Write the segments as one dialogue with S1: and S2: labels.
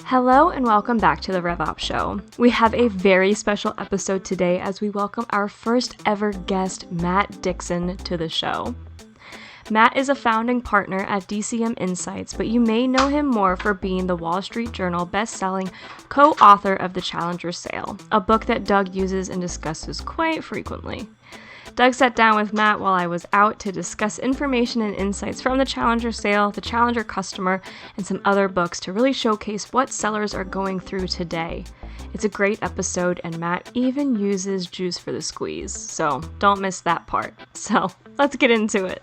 S1: Hello and welcome back to the RevOps Show. We have a very special episode today as we welcome our first ever guest, Matt Dixon, to the show. Matt is a founding partner at DCM Insights, but you may know him more for being the Wall Street Journal best-selling co-author of The Challenger Sale, a book that Doug uses and discusses quite frequently. Doug sat down with Matt while I was out to discuss information and insights from the Challenger Sale, the Challenger Customer, and some other books to really showcase what sellers are going through today. It's a great episode, and Matt even uses juice for the squeeze, so don't miss that part. So let's get into it.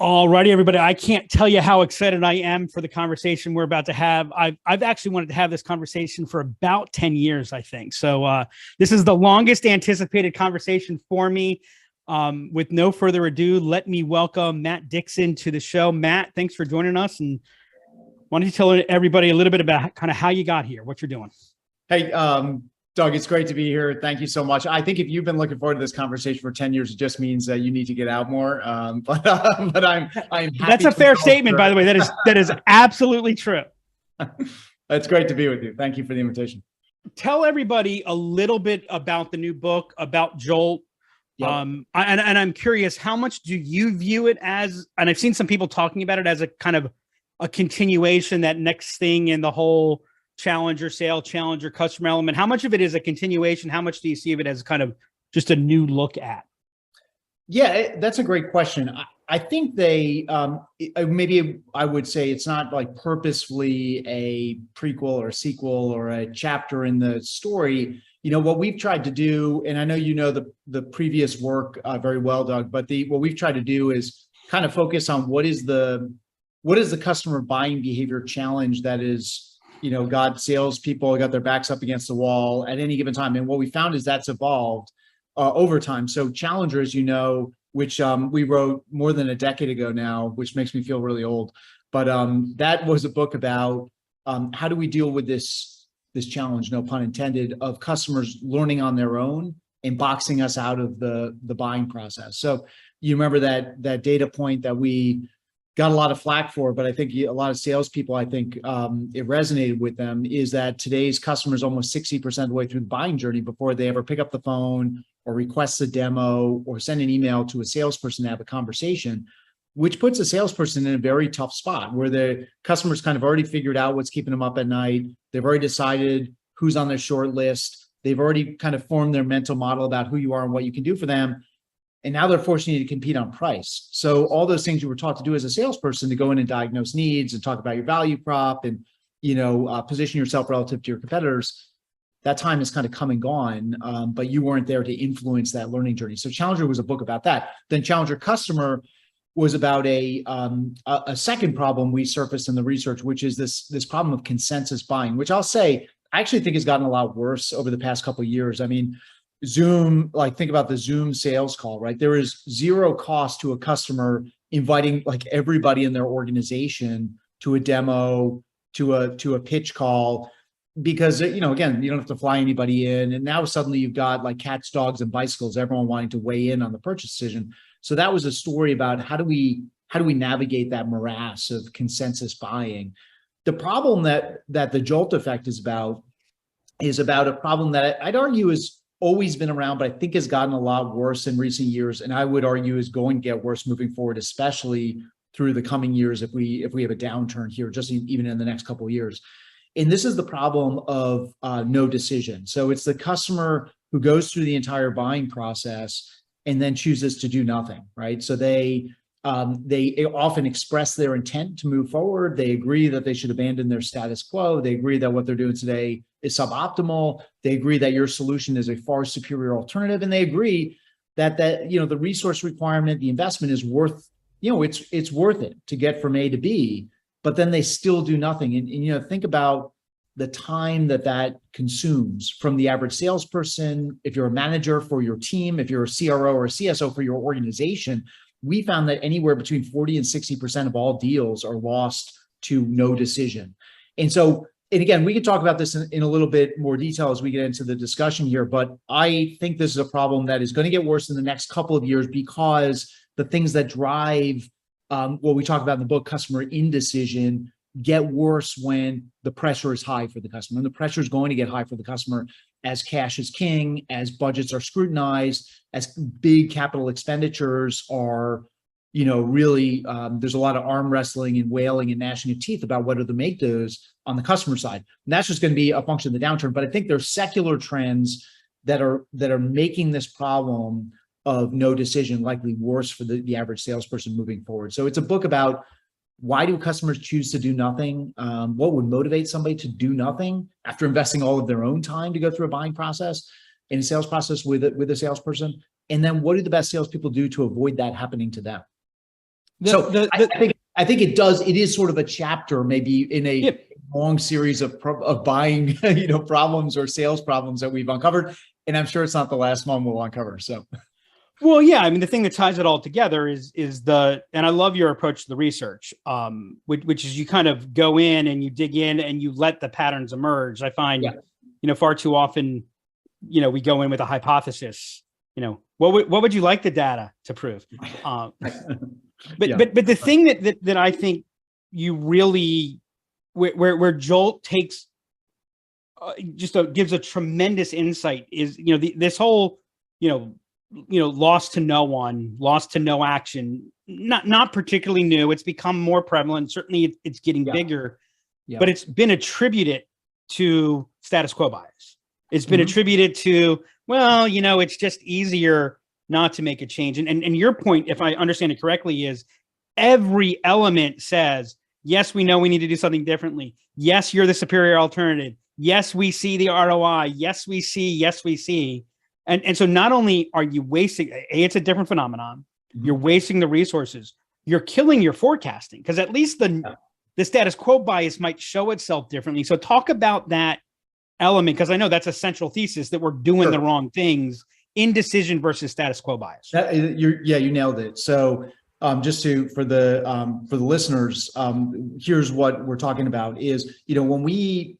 S2: Alrighty, everybody. I can't tell you how excited I am for the conversation we're about to have. I've actually wanted to have this conversation for about 10 years, I think. So this is the longest anticipated conversation for me. With no further ado, let me welcome Matt Dixon to the show. Matt, thanks for joining us. And why don't you tell everybody a little bit about kind of how you got here, what you're doing?
S3: Hey, Doug, it's great to be here. Thank you so much. I think if you've been looking forward to this conversation for 10 years, it just means that you need to get out more. But I'm happy.
S2: That's a fair statement, by the way. That is absolutely true.
S3: It's great to be with you. Thank you for the invitation.
S2: Tell everybody a little bit about the new book, about JOLT.
S3: Yep.
S2: And I'm curious, how much do you view it as, and I've seen some people talking about it as a kind of a continuation, that next thing in the whole Challenger Sale, Challenger Customer element. How much of it is a continuation? How much do you see of it as kind of just a new look at?
S3: Yeah, that's a great question. I think they, maybe I would say it's not like purposefully a prequel or a sequel or a chapter in the story. You know, what we've tried to do, and I know you know the previous work very well, Doug, but what we've tried to do is kind of focus on what is the customer buying behavior challenge that is, you know, got salespeople got their backs up against the wall at any given time. And what we found is that's evolved over time. So Challenger, as you know, which we wrote more than a decade ago now, which makes me feel really old. But that was a book about how do we deal with this challenge, no pun intended, of customers learning on their own and boxing us out of the buying process. So you remember that data point that we got a lot of flack for, but I think a lot of salespeople, I think it resonated with them, is that today's customers almost 60% of the way through the buying journey before they ever pick up the phone or request a demo or send an email to a salesperson to have a conversation, which puts a salesperson in a very tough spot where the customer's kind of already figured out what's keeping them up at night. They've already decided who's on their short list. They've already kind of formed their mental model about who you are and what you can do for them. And now they're forcing you to compete on price. So all those things you were taught to do as a salesperson, to go in and diagnose needs and talk about your value prop and, you know, position yourself relative to your competitors, that time is kind of come and gone, but you weren't there to influence that learning journey. So Challenger was a book about that. Then Challenger Customer was about a second problem we surfaced in the research, which is this problem of consensus buying, which I'll say I actually think has gotten a lot worse over the past couple of years. I mean, Zoom, like think about the Zoom sales call, right? There is zero cost to a customer inviting like everybody in their organization to a demo, to a pitch call, because, you know, again, you don't have to fly anybody in. And now suddenly you've got like cats, dogs, and bicycles, everyone wanting to weigh in on the purchase decision. So that was a story about how do we navigate that morass of consensus buying. The problem that the JOLT effect is about a problem that I'd argue is always been around, but I think has gotten a lot worse in recent years. And I would argue is going to get worse moving forward, especially through the coming years if we have a downturn here, just even in the next couple of years. And this is the problem of no decision. So it's the customer who goes through the entire buying process and then chooses to do nothing, right? So they often express their intent to move forward. They agree that they should abandon their status quo. They agree that what they're doing today is suboptimal. They agree that your solution is a far superior alternative. And they agree that you know, the resource requirement, the investment is worth, you know, it's worth it to get from A to B, but then they still do nothing. And you know, think about the time that consumes from the average salesperson. If you're a manager for your team, if you're a CRO or a CSO for your organization, we found that anywhere between 40 and 60% of all deals are lost to no decision. And so, and again, we could talk about this in a little bit more detail as we get into the discussion here, but I think this is a problem that is going to get worse in the next couple of years because the things that drive what we talk about in the book, customer indecision, get worse when the pressure is high for the customer. And the pressure is going to get high for the customer as cash is king, as budgets are scrutinized, as big capital expenditures are, really, there's a lot of arm wrestling and wailing and gnashing of teeth about whether to make those on the customer side. And that's just going to be a function of the downturn. But I think there's secular trends that are making this problem of no decision likely worse for the average salesperson moving forward. So it's a book about why do customers choose to do nothing? What would motivate somebody to do nothing after investing all of their own time to go through a buying process and a sales process with a salesperson? And then what do the best salespeople do to avoid that happening to them? I think it is sort of a chapter, maybe in a long series of buying, problems or sales problems that we've uncovered. And I'm sure it's not the last one we'll uncover. So.
S2: Well, yeah, I mean, the thing that ties it all together is and I love your approach to the research, which is you kind of go in and you dig in and you let the patterns emerge. I find, far too often, we go in with a hypothesis, what would you like the data to prove? But the thing that I think you really, where JOLT takes, gives a tremendous insight is, this whole, lost to no one, lost to no action, not particularly new. It's become more prevalent. Certainly it's getting bigger, but it's been attributed to status quo bias. It's been attributed to, it's just easier not to make a change. And your point, if I understand it correctly, is every element says, yes, we know we need to do something differently. Yes, you're the superior alternative. Yes, we see the ROI. Yes, we see. And so not only are you wasting, it's a different phenomenon. You're wasting the resources. You're killing your forecasting because at least the status quo bias might show itself differently. So talk about that element, because I know that's a central thesis that we're doing the wrong things. Indecision versus status quo bias.
S3: You nailed it. So just for the listeners, here's what we're talking about is, when we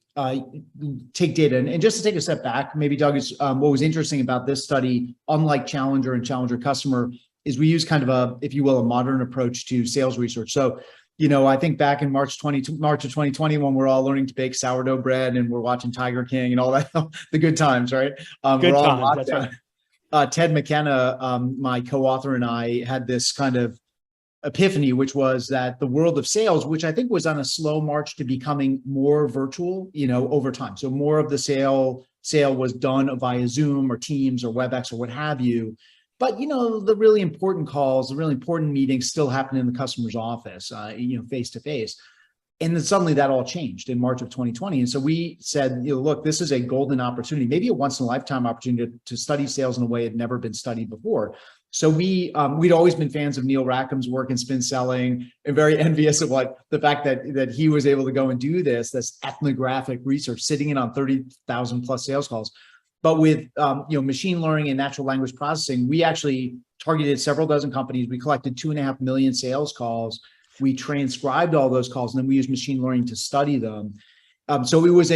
S3: take data and just to take a step back, maybe Doug, is what was interesting about this study, unlike Challenger and Challenger Customer, is we use kind of a, if you will, a modern approach to sales research. So, I think back in March of 2020, when we're all learning to bake sourdough bread and we're watching Tiger King and all that, the good times, right?
S2: Good times, that's right.
S3: Ted McKenna, my co-author, and I had this kind of epiphany, which was that the world of sales, which I think was on a slow march to becoming more virtual, over time. So more of the sale was done via Zoom or Teams or WebEx or what have you. But, the really important calls, the really important meetings still happen in the customer's office, face to face. And then suddenly that all changed in March of 2020. And so we said, look, this is a golden opportunity, maybe a once in a lifetime opportunity to study sales in a way it had never been studied before. So we'd always been fans of Neil Rackham's work in spin selling and very envious of the fact that he was able to go and do this ethnographic research, sitting in on 30,000 plus sales calls. But with machine learning and natural language processing, we actually targeted several dozen companies. We collected 2.5 million sales calls. We transcribed all those calls, and then we used machine learning to study them. So it was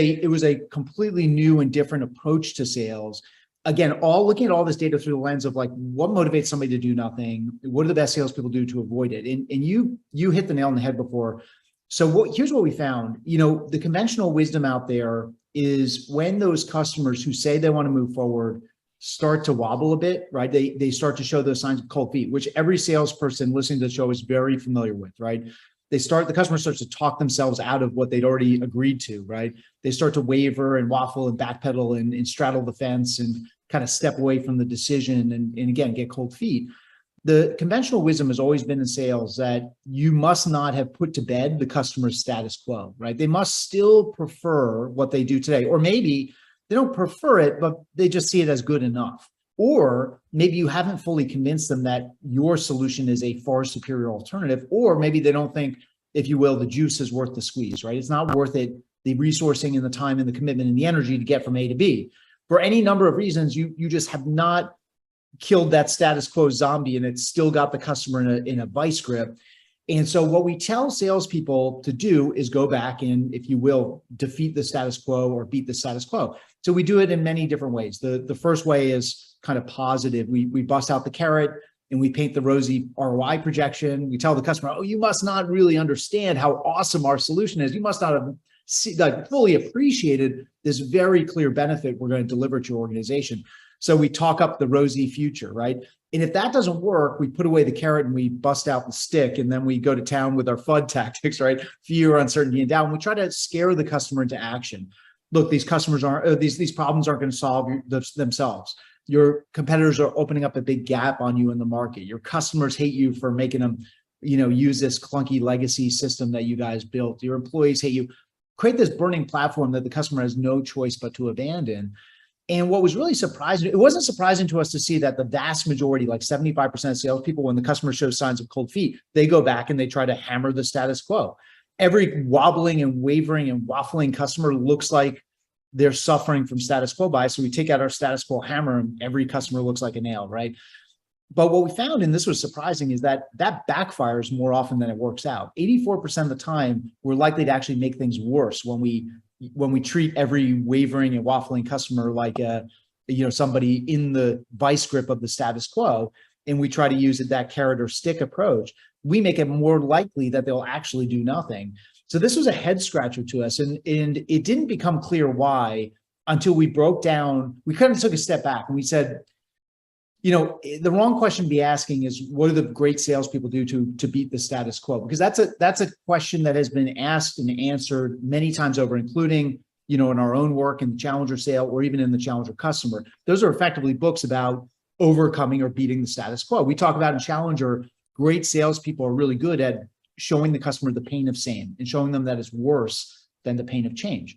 S3: a completely new and different approach to sales. Again, looking at all this data through the lens of what motivates somebody to do nothing, what do the best salespeople do to avoid it? And you hit the nail on the head before. So here's what we found. The conventional wisdom out there is when those customers who say they want to move forward start to wobble a bit, right? They start to show those signs of cold feet, which every salesperson listening to the show is very familiar with, right? The customer starts to talk themselves out of what they'd already agreed to, right? They start to waver and waffle and backpedal and straddle the fence and kind of step away from the decision and again, get cold feet. The conventional wisdom has always been in sales that you must not have put to bed the customer's status quo, right? They must still prefer what they do today, or maybe they don't prefer it, but they just see it as good enough. Or maybe you haven't fully convinced them that your solution is a far superior alternative, or maybe they don't think, if you will, the juice is worth the squeeze, right? It's not worth it, the resourcing and the time and the commitment and the energy to get from A to B. For any number of reasons, you just have not killed that status quo zombie, and it's still got the customer in a vice grip. And so what we tell salespeople to do is go back and, if you will, defeat the status quo or beat the status quo. So we do it in many different ways. The first way is kind of positive. We bust out the carrot. and we paint the rosy ROI projection. We tell the customer, oh, you must not really understand how awesome our solution is. You must not have fully appreciated this very clear benefit we're going to deliver to your organization. So we talk up the rosy future, right? And if that doesn't work, we put away the carrot and we bust out the stick, and then we go to town with our FUD tactics, right? Fear, uncertainty, and doubt. And we try to scare the customer into action. Look, these customers aren't, these problems aren't going to solve themselves. Your competitors are opening up a big gap on you in the market. Your customers hate you for making them, use this clunky legacy system that you guys built. Your employees hate you. Create this burning platform that the customer has no choice but to abandon. And what was really surprising, it wasn't surprising to us to see that the vast majority, like 75% of salespeople, when the customer shows signs of cold feet, they go back and they try to hammer the status quo. Every wobbling and wavering and waffling customer looks like they're suffering from status quo bias. So we take out our status quo hammer and every customer looks like a nail, right? But what we found, and this was surprising, is that backfires more often than it works out. 84% of the time, we're likely to actually make things worse when we treat every wavering and waffling customer like somebody in the vice grip of the status quo, and we try to use that carrot or stick approach. We make it more likely that they'll actually do nothing. So this was a head scratcher to us, and it didn't become clear why until we broke down. We kind of took a step back and we said, the wrong question to be asking is, what do the great salespeople do to beat the status quo? Because that's a question that has been asked and answered many times over, including in our own work in the Challenger sale or even in the Challenger customer. Those are effectively books about overcoming or beating the status quo. We talk about in Challenger, great salespeople are really good at showing the customer the pain of same and showing them that it's worse than the pain of change.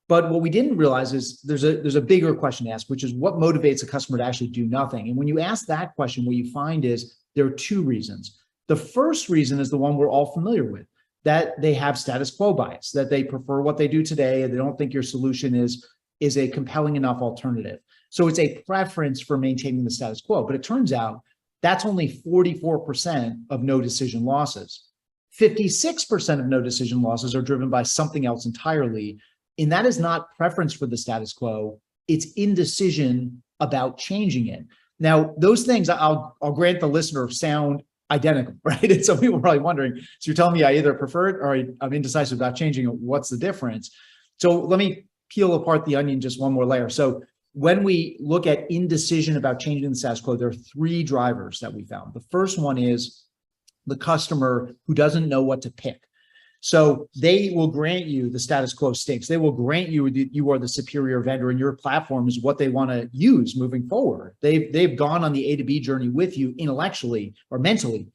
S3: But what we didn't realize is there's a bigger question to ask, which is what motivates a customer to actually do nothing? And when you ask that question, what you find is there are two reasons. The first reason is the one we're all familiar with, that they have status quo bias, that they prefer what they do today, and they don't think your solution is a compelling enough alternative. So it's a preference for maintaining the status quo. But it turns out that's only 44% of no decision losses. 56% of no decision losses are driven by something else entirely. And that is not preference for the status quo. It's indecision about changing it. Now, those things I'll grant the listener sound identical, right? And some people are probably wondering, so you're telling me I either prefer it or I'm indecisive about changing it. What's the difference? So let me peel apart the onion just one more layer. So when we look at indecision about changing the status quo, there are three drivers that we found. The first one is the customer who doesn't know what to pick. So they will grant you the status quo stinks. They will grant you that you are the superior vendor and your platform is what they want to use moving forward. They've gone on the A to B journey with you intellectually or mentally,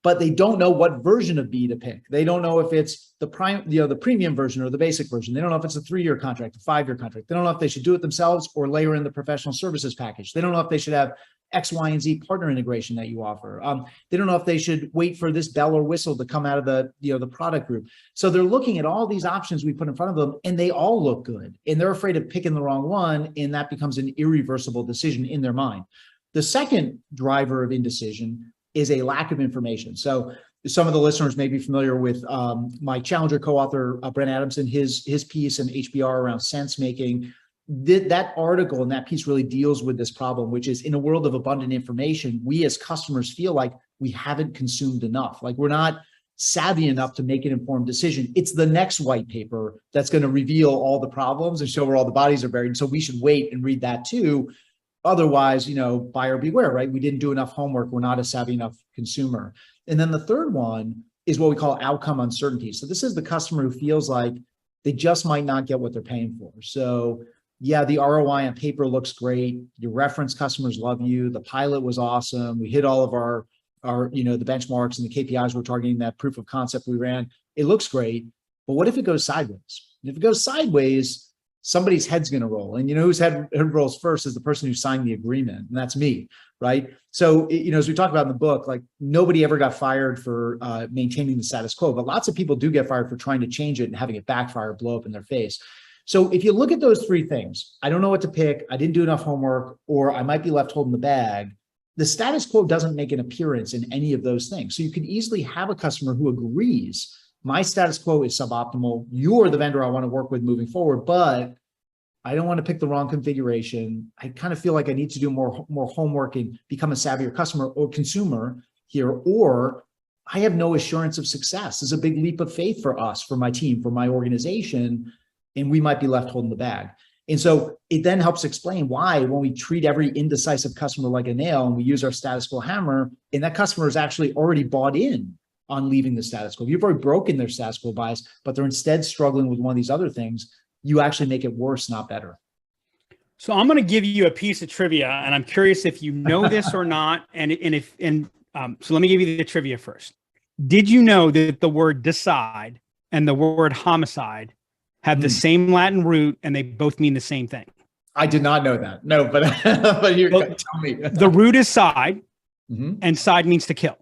S3: but they don't know what version of B to pick. They don't know if it's the premium version or the basic version. They don't know if it's a 3-year contract, a 5-year contract. They don't know if they should do it themselves or layer in the professional services package. They don't know if they should have X, Y, and Z partner integration that you offer. They don't know if they should wait for this bell or whistle to come out of the product group. So they're looking at all these options we put in front of them, and they all look good. And they're afraid of picking the wrong one, and that becomes an irreversible decision in their mind. The second driver of indecision is a lack of information. So some of the listeners may be familiar with my Challenger co-author, Brent Adamson, his piece in HBR around sense making. That article and that piece really deals with this problem, which is in a world of abundant information, we as customers feel like we haven't consumed enough, like we're not savvy enough to make an informed decision. It's the next white paper that's going to reveal all the problems and show where all the bodies are buried. And so we should wait and read that too. Otherwise, buyer beware, right? We didn't do enough homework. We're not a savvy enough consumer. And then the third one is what we call outcome uncertainty. So this is the customer who feels like they just might not get what they're paying for. So yeah, the ROI on paper looks great. Your reference customers love you. The pilot was awesome. We hit all of our the benchmarks and the KPIs we're targeting, that proof of concept we ran. It looks great, but what if it goes sideways? And if it goes sideways, somebody's head's going to roll. And whose head rolls first is the person who signed the agreement, and that's me, right? So, as we talk about in the book, like nobody ever got fired for maintaining the status quo, but lots of people do get fired for trying to change it and having it backfire, blow up in their face. So if you look at those three things, I don't know what to pick, I didn't do enough homework, or I might be left holding the bag, the status quo doesn't make an appearance in any of those things. So you could easily have a customer who agrees, my status quo is suboptimal, you're the vendor I want to work with moving forward, but I don't want to pick the wrong configuration. I kind of feel like I need to do more homework and become a savvier customer or consumer here, or I have no assurance of success. This is a big leap of faith for us, for my team, for my organization, and we might be left holding the bag. And so it then helps explain why, when we treat every indecisive customer like a nail and we use our status quo hammer, and that customer is actually already bought in on leaving the status quo. You've already broken their status quo bias, but they're instead struggling with one of these other things. You actually make it worse, not better.
S2: So I'm going to give you a piece of trivia, and I'm curious if you know this or not. So let me give you the trivia first. Did you know that the word decide and the word homicide have the same Latin root, and they both mean the same thing?
S3: I did not know that. No, but you're going to tell me.
S2: The root is side, and side means to kill.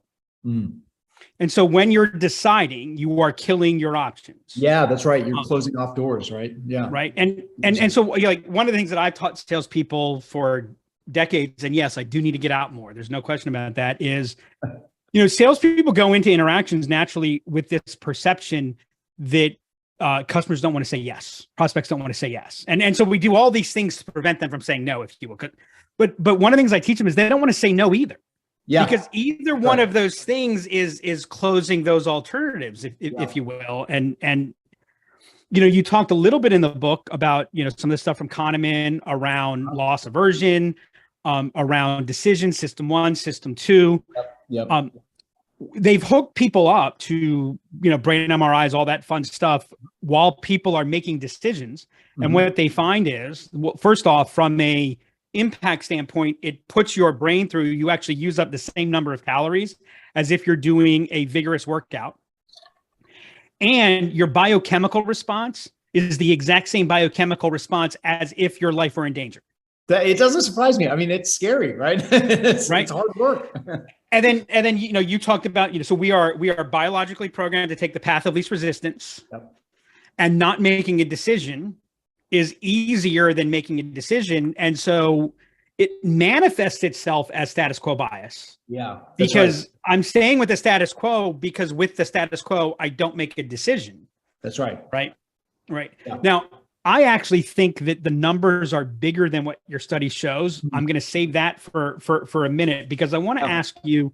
S2: And so when you're deciding, you are killing your options.
S3: Yeah, that's right. You're closing off doors, right? Yeah.
S2: Right. And so like one of the things that I've taught salespeople for decades, and yes, I do need to get out more, there's no question about that, is, salespeople go into interactions naturally with this perception that customers don't want to say yes. Prospects don't want to say yes. And so we do all these things to prevent them from saying no, if you will. But one of the things I teach them is they don't want to say no either. Yeah. Because either one of those things is closing those alternatives, if you will. And you talked a little bit in the book about, some of the stuff from Kahneman around loss aversion, around decision, system 1, system 2.
S3: Yep.
S2: They've hooked people up to, brain MRIs, all that fun stuff, while people are making decisions. And what they find is, well, first off, from a impact standpoint, it puts your brain through, you actually use up the same number of calories as if you're doing a vigorous workout. And your biochemical response is the exact same biochemical response as if your life were in danger.
S3: It doesn't surprise me. I mean, it's scary, right? It's hard work.
S2: And then you talked about, so we are biologically programmed to take the path of least resistance.
S3: Yep.
S2: And not making a decision is easier than making a decision. And so it manifests itself as status quo bias.
S3: Yeah.
S2: Because I'm staying with the status quo, because with the status quo, I don't make a decision.
S3: That's right.
S2: Right.
S3: Yeah.
S2: Now, I actually think that the numbers are bigger than what your study shows. I'm going to save that for a minute, because I want to ask you,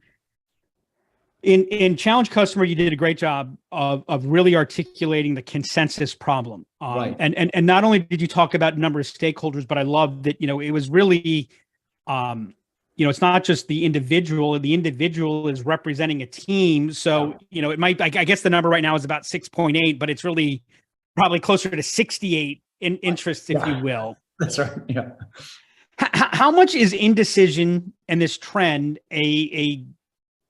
S2: in Challenge Customer, you did a great job of really articulating the consensus problem.
S3: Right.
S2: And not only did you talk about number of stakeholders, but I love that, it was really, it's not just the individual. The individual is representing a team. So, it might, I guess the number right now is about 6.8, but it's really probably closer to 68 in interest, if you will.
S3: That's right. Yeah.
S2: How much is indecision and this trend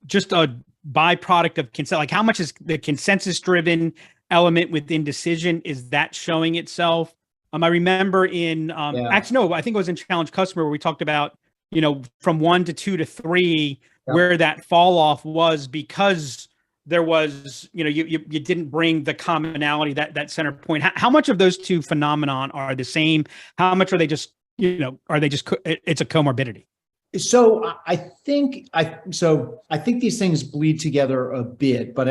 S2: just a byproduct of consent? Like, how much is the consensus-driven element with indecision? Is that showing itself? I remember actually, no, I think it was in Challenge Customer where we talked about, from 1 to 2 to 3, where that fall off was because there was, you didn't bring the commonality, that center point. How much of those two phenomenon are the same? How much are they just, it's a comorbidity?
S3: So I think these things bleed together a bit, but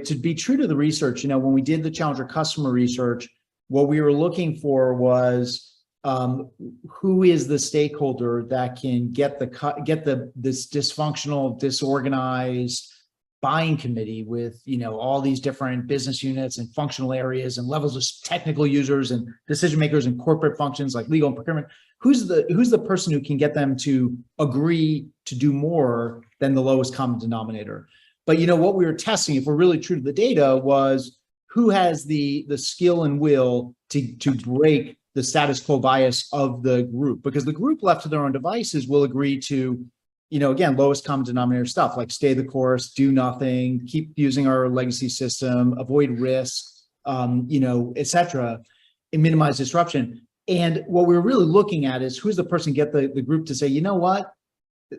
S3: to be true to the research, when we did the Challenger customer research, what we were looking for was who is the stakeholder that can get this dysfunctional, disorganized buying committee with all these different business units and functional areas and levels of technical users and decision makers and corporate functions like legal and procurement. Who's the person who can get them to agree to do more than the lowest common denominator? But what we were testing, if we're really true to the data, was who has the skill and will to break the status quo bias of the group, because the group left to their own devices will agree to, again, lowest common denominator stuff like stay the course, do nothing, keep using our legacy system, avoid risk, et cetera, and minimize disruption. And what we're really looking at is who's the person get the group to say, you know what,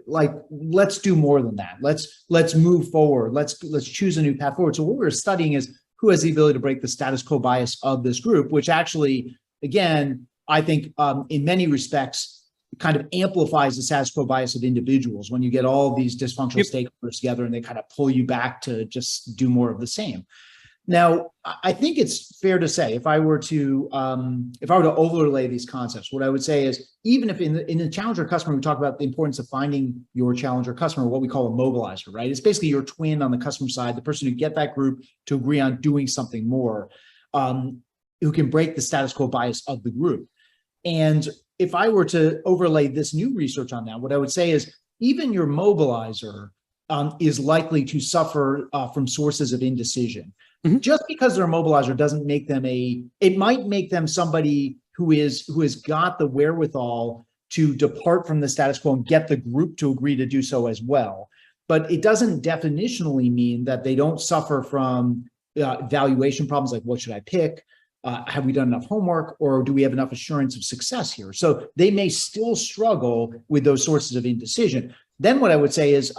S3: like, let's do more than that. Let's move forward. Let's choose a new path forward. So what we're studying is who has the ability to break the status quo bias of this group, which actually, again, I think in many respects kind of amplifies the status quo bias of individuals when you get all of these dysfunctional stakeholders together and they kind of pull you back to just do more of the same. Now, I think it's fair to say if I were to overlay these concepts, what I would say is even if in the challenger customer, we talk about the importance of finding your challenger customer, what we call a mobilizer, right? It's basically your twin on the customer side, the person who get that group to agree on doing something more, who can break the status quo bias of the group. And if I were to overlay this new research on that, what I would say is even your mobilizer is likely to suffer from sources of indecision. Mm-hmm. Just because they're a mobilizer doesn't make them it might make them somebody who has got the wherewithal to depart from the status quo and get the group to agree to do so as well. But it doesn't definitionally mean that they don't suffer from valuation problems like what should I pick? Have we done enough homework, or do we have enough assurance of success here? So they may still struggle with those sources of indecision. Then what I would say is,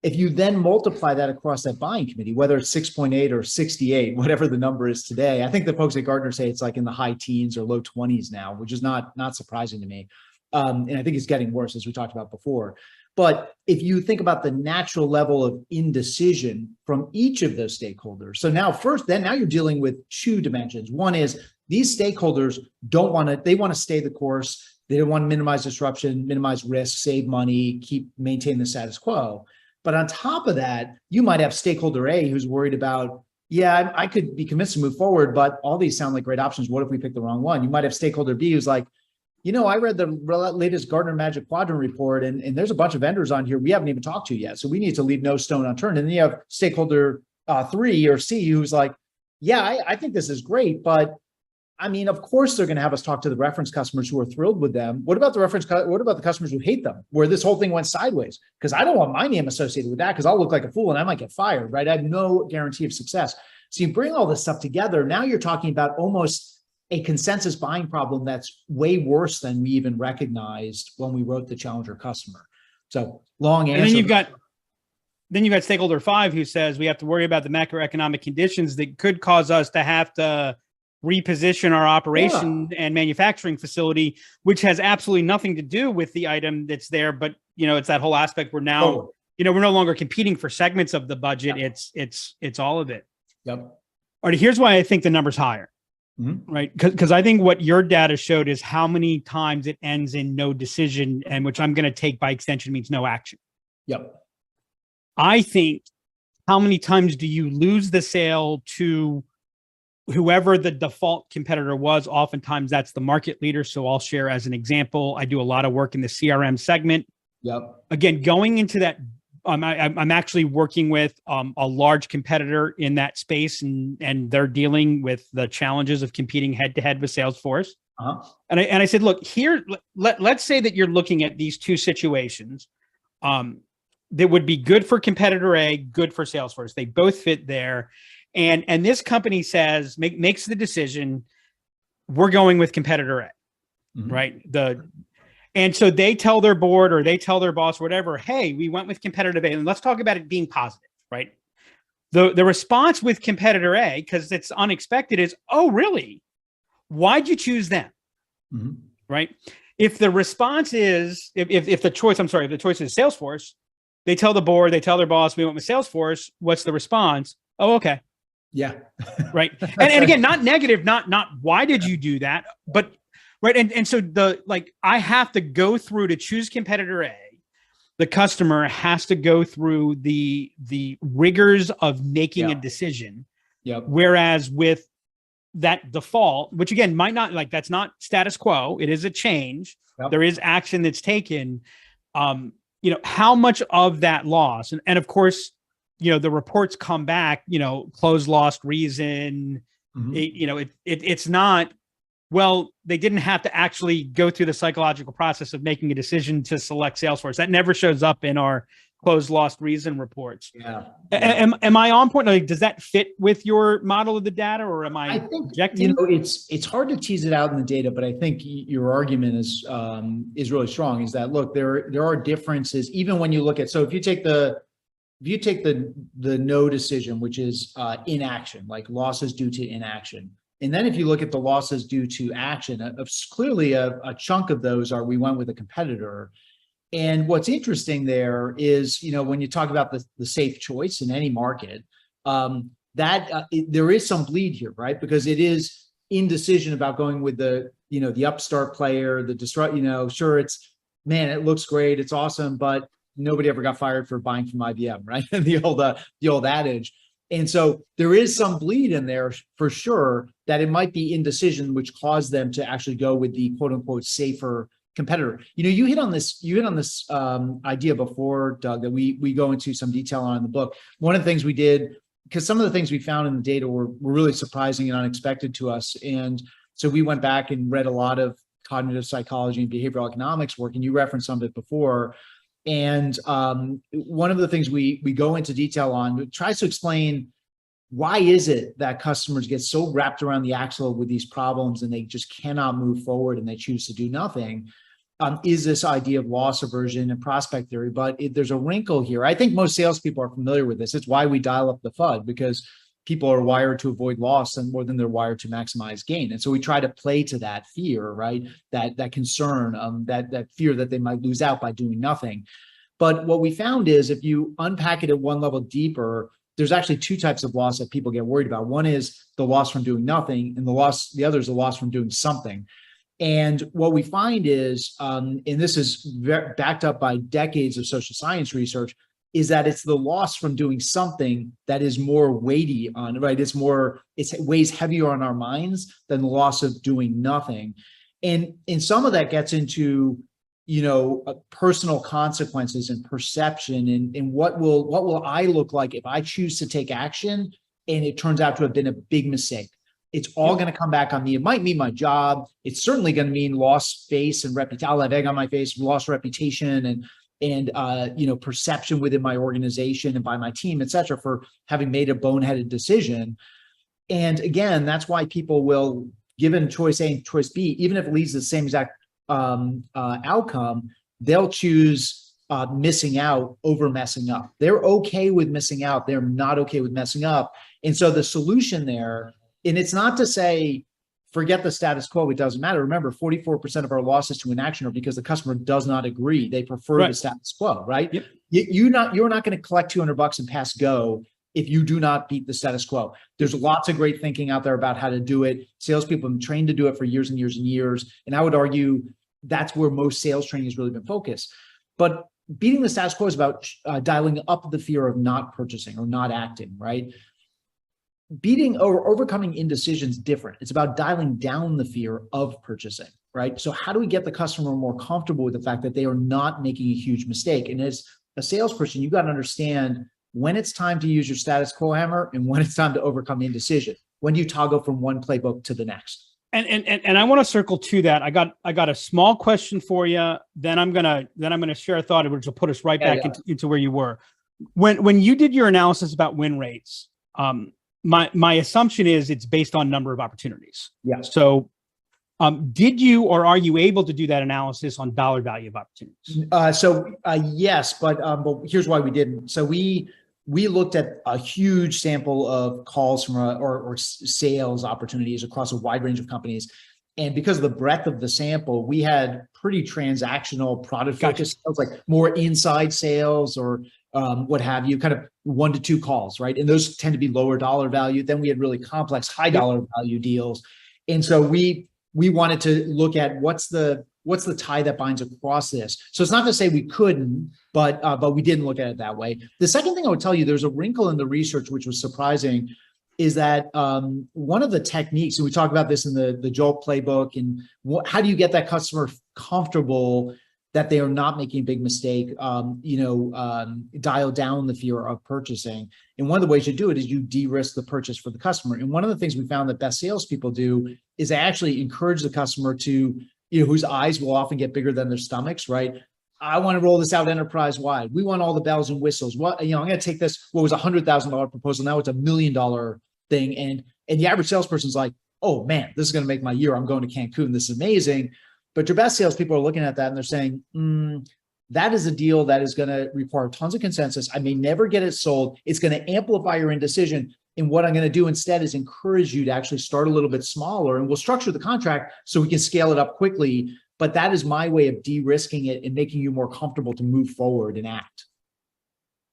S3: if you then multiply that across that buying committee, whether it's 6.8 or 68, whatever the number is today, I think the folks at Gartner say it's like in the high teens or low 20s now, which is not surprising to me. And I think it's getting worse, as we talked about before. But if you think about the natural level of indecision from each of those stakeholders, so now you're dealing with two dimensions. One is these stakeholders they want to stay the course. They don't want to minimize disruption, minimize risk, save money, maintain the status quo. But on top of that, you might have stakeholder A who's worried about, yeah, I could be convinced to move forward, but all these sound like great options. What if we pick the wrong one? You might have stakeholder B who's like, I read the latest Gartner Magic Quadrant report, and there's a bunch of vendors on here we haven't even talked to yet. So we need to leave no stone unturned. And then you have stakeholder 3 or C who's like, yeah, I think this is great, but I mean, of course, they're going to have us talk to the reference customers who are thrilled with them. What about the customers who hate them, where this whole thing went sideways? Because I don't want my name associated with that, because I'll look like a fool and I might get fired, right? I have no guarantee of success. So you bring all this stuff together. Now you're talking about almost a consensus buying problem that's way worse than we even recognized when we wrote the challenger customer. So long answer.
S2: And then you've got stakeholder 5 who says we have to worry about the macroeconomic conditions that could cause us to have to reposition our operation and manufacturing facility, which has absolutely nothing to do with the item that's there. But, it's that whole aspect where now, we're no longer competing for segments of the budget. Yep. It's all of it.
S3: Yep.
S2: All right. Here's why I think the number's higher, right? Because I think what your data showed is how many times it ends in no decision, and which I'm going to take by extension means no action.
S3: Yep.
S2: I think how many times do you lose the sale to whoever the default competitor was? Oftentimes that's the market leader. So I'll share as an example. I do a lot of work in the CRM segment.
S3: Yep.
S2: Again, going into that, I'm actually working with a large competitor in that space, and they're dealing with the challenges of competing head to head with Salesforce. Uh-huh. And I said, look, here, let's say that you're looking at these two situations that would be good for competitor A, good for Salesforce. They both fit there. And this company says, makes the decision, we're going with competitor A, right? And so they tell their board or they tell their boss or whatever, hey, we went with competitor A, and let's talk about it being positive, right? The response with competitor A, because it's unexpected, is, oh, really? Why'd you choose them? Right? If the response is, if the choice is Salesforce, they tell the board, they tell their boss, we went with Salesforce. What's the response? Oh, okay.
S3: Yeah.
S2: Right. And again, not negative, not why did you do that? But right. And so I have to go through to choose competitor A. The customer has to go through the rigors of making a decision.
S3: Yep.
S2: Whereas with that default, which again might not, that's not status quo, it is a change. Yep. There is action that's taken. How much of that loss, and of course, the reports come back, close lost reason. It's not, well, they didn't have to actually go through the psychological process of making a decision to select Salesforce. That never shows up in our close lost reason reports.
S3: Yeah.
S2: Am I on point? Does that fit with your model of the data, or am I projecting?
S3: It's hard to tease it out in the data, but I think your argument is really strong. Is that, look, there are differences even when you look at, so if you take the no decision, which is inaction, like losses due to inaction. And then if you look at the losses due to action, clearly a chunk of those are, we went with a competitor. And what's interesting there is, when you talk about the safe choice in any market, there is some bleed here, right? Because it is indecision about going with the upstart player, the disrupt, sure, it looks great, it's awesome, but nobody ever got fired for buying from IBM, right? the old adage. And so there is some bleed in there for sure, that it might be indecision, which caused them to actually go with the quote unquote safer competitor. You hit on this idea before, Doug, that we go into some detail on in the book. One of the things we did, because some of the things we found in the data were really surprising and unexpected to us. And so we went back and read a lot of cognitive psychology and behavioral economics work, and you referenced some of it before. And one of the things we go into detail on tries to explain, why is it that customers get so wrapped around the axle with these problems and they just cannot move forward and they choose to do nothing? Is this idea of loss aversion and prospect theory, but there's a wrinkle here. I think most salespeople are familiar with this. It's why we dial up the FUD, because people are wired to avoid loss and more than they're wired to maximize gain. And so we try to play to that fear, right? That concern, that fear that they might lose out by doing nothing. But what we found is, if you unpack it at one level deeper, there's actually two types of loss that people get worried about. One is the loss from doing nothing, and the other is the loss from doing something. And what we find is, and this is backed up by decades of social science research, is that it's the loss from doing something that is more weighty on, right? It weighs heavier on our minds than the loss of doing nothing. And some of that gets into, personal consequences and perception, and what will I look like if I choose to take action and it turns out to have been a big mistake. It's all going to come back on me. It might mean my job. It's certainly going to mean lost face and reputation. I'll have egg on my face, lost reputation and perception within my organization and by my team, et cetera, for having made a boneheaded decision. And again, that's why people will, given choice A and choice B, even if it leads to the same exact outcome, they'll choose missing out over messing up. They're okay with missing out. They're not okay with messing up. And so the solution there, and it's not to say, forget the status quo, it doesn't matter. Remember, 44% of our losses to inaction are because the customer does not agree. They prefer the status quo, right? Yep. You're not going to collect $200 and pass go if you do not beat the status quo. There's lots of great thinking out there about how to do it. Salespeople have been trained to do it for years and years and years. And I would argue that's where most sales training has really been focused. But beating the status quo is about dialing up the fear of not purchasing or not acting, right? Beating or overcoming indecision is different. It's about dialing down the fear of purchasing, right? So how do we get the customer more comfortable with the fact that they are not making a huge mistake? And as a salesperson, you got to understand when it's time to use your status quo hammer and when it's time to overcome indecision. When do you toggle from one playbook to the next?
S2: And I want to circle to that. I got a small question for you. Then I'm gonna share a thought, which will put us right back into where you were. When you did your analysis about win rates, my assumption is it's based on number of opportunities.
S3: Yeah.
S2: So, did you or are you able to do that analysis on dollar value of opportunities?
S3: Yes, but here's why we didn't. So we looked at a huge sample of calls from or sales opportunities across a wide range of companies. And because of the breadth of the sample, we had pretty transactional product focused sales, like more inside sales or what have you, kind of 1 to 2 calls, right? And those tend to be lower dollar value. Then we had really complex high dollar value deals. And so we wanted to look at what's the tie that binds across this. So it's not to say we couldn't, but we didn't look at it that way. The second thing I would tell you, there's a wrinkle in the research, which was surprising, is that one of the techniques, and we talk about this in the JOLT playbook, and how do you get that customer comfortable that they are not making a big mistake, dial down the fear of purchasing. And one of the ways you do it is you de-risk the purchase for the customer. And one of the things we found that best salespeople do is they actually encourage the customer to, whose eyes will often get bigger than their stomachs, right? I want to roll this out enterprise wide. We want all the bells and whistles. I'm going to take this, what was a $100,000 proposal. Now it's $1 million thing. And the average salesperson's like, oh man, this is going to make my year. I'm going to Cancun. This is amazing. But your best salespeople are looking at that and they're saying, that is a deal that is going to require tons of consensus. I may never get it sold. It's going to amplify your indecision. And what I'm going to do instead is encourage you to actually start a little bit smaller, and we'll structure the contract so we can scale it up quickly. But that is my way of de-risking it and making you more comfortable to move forward and act.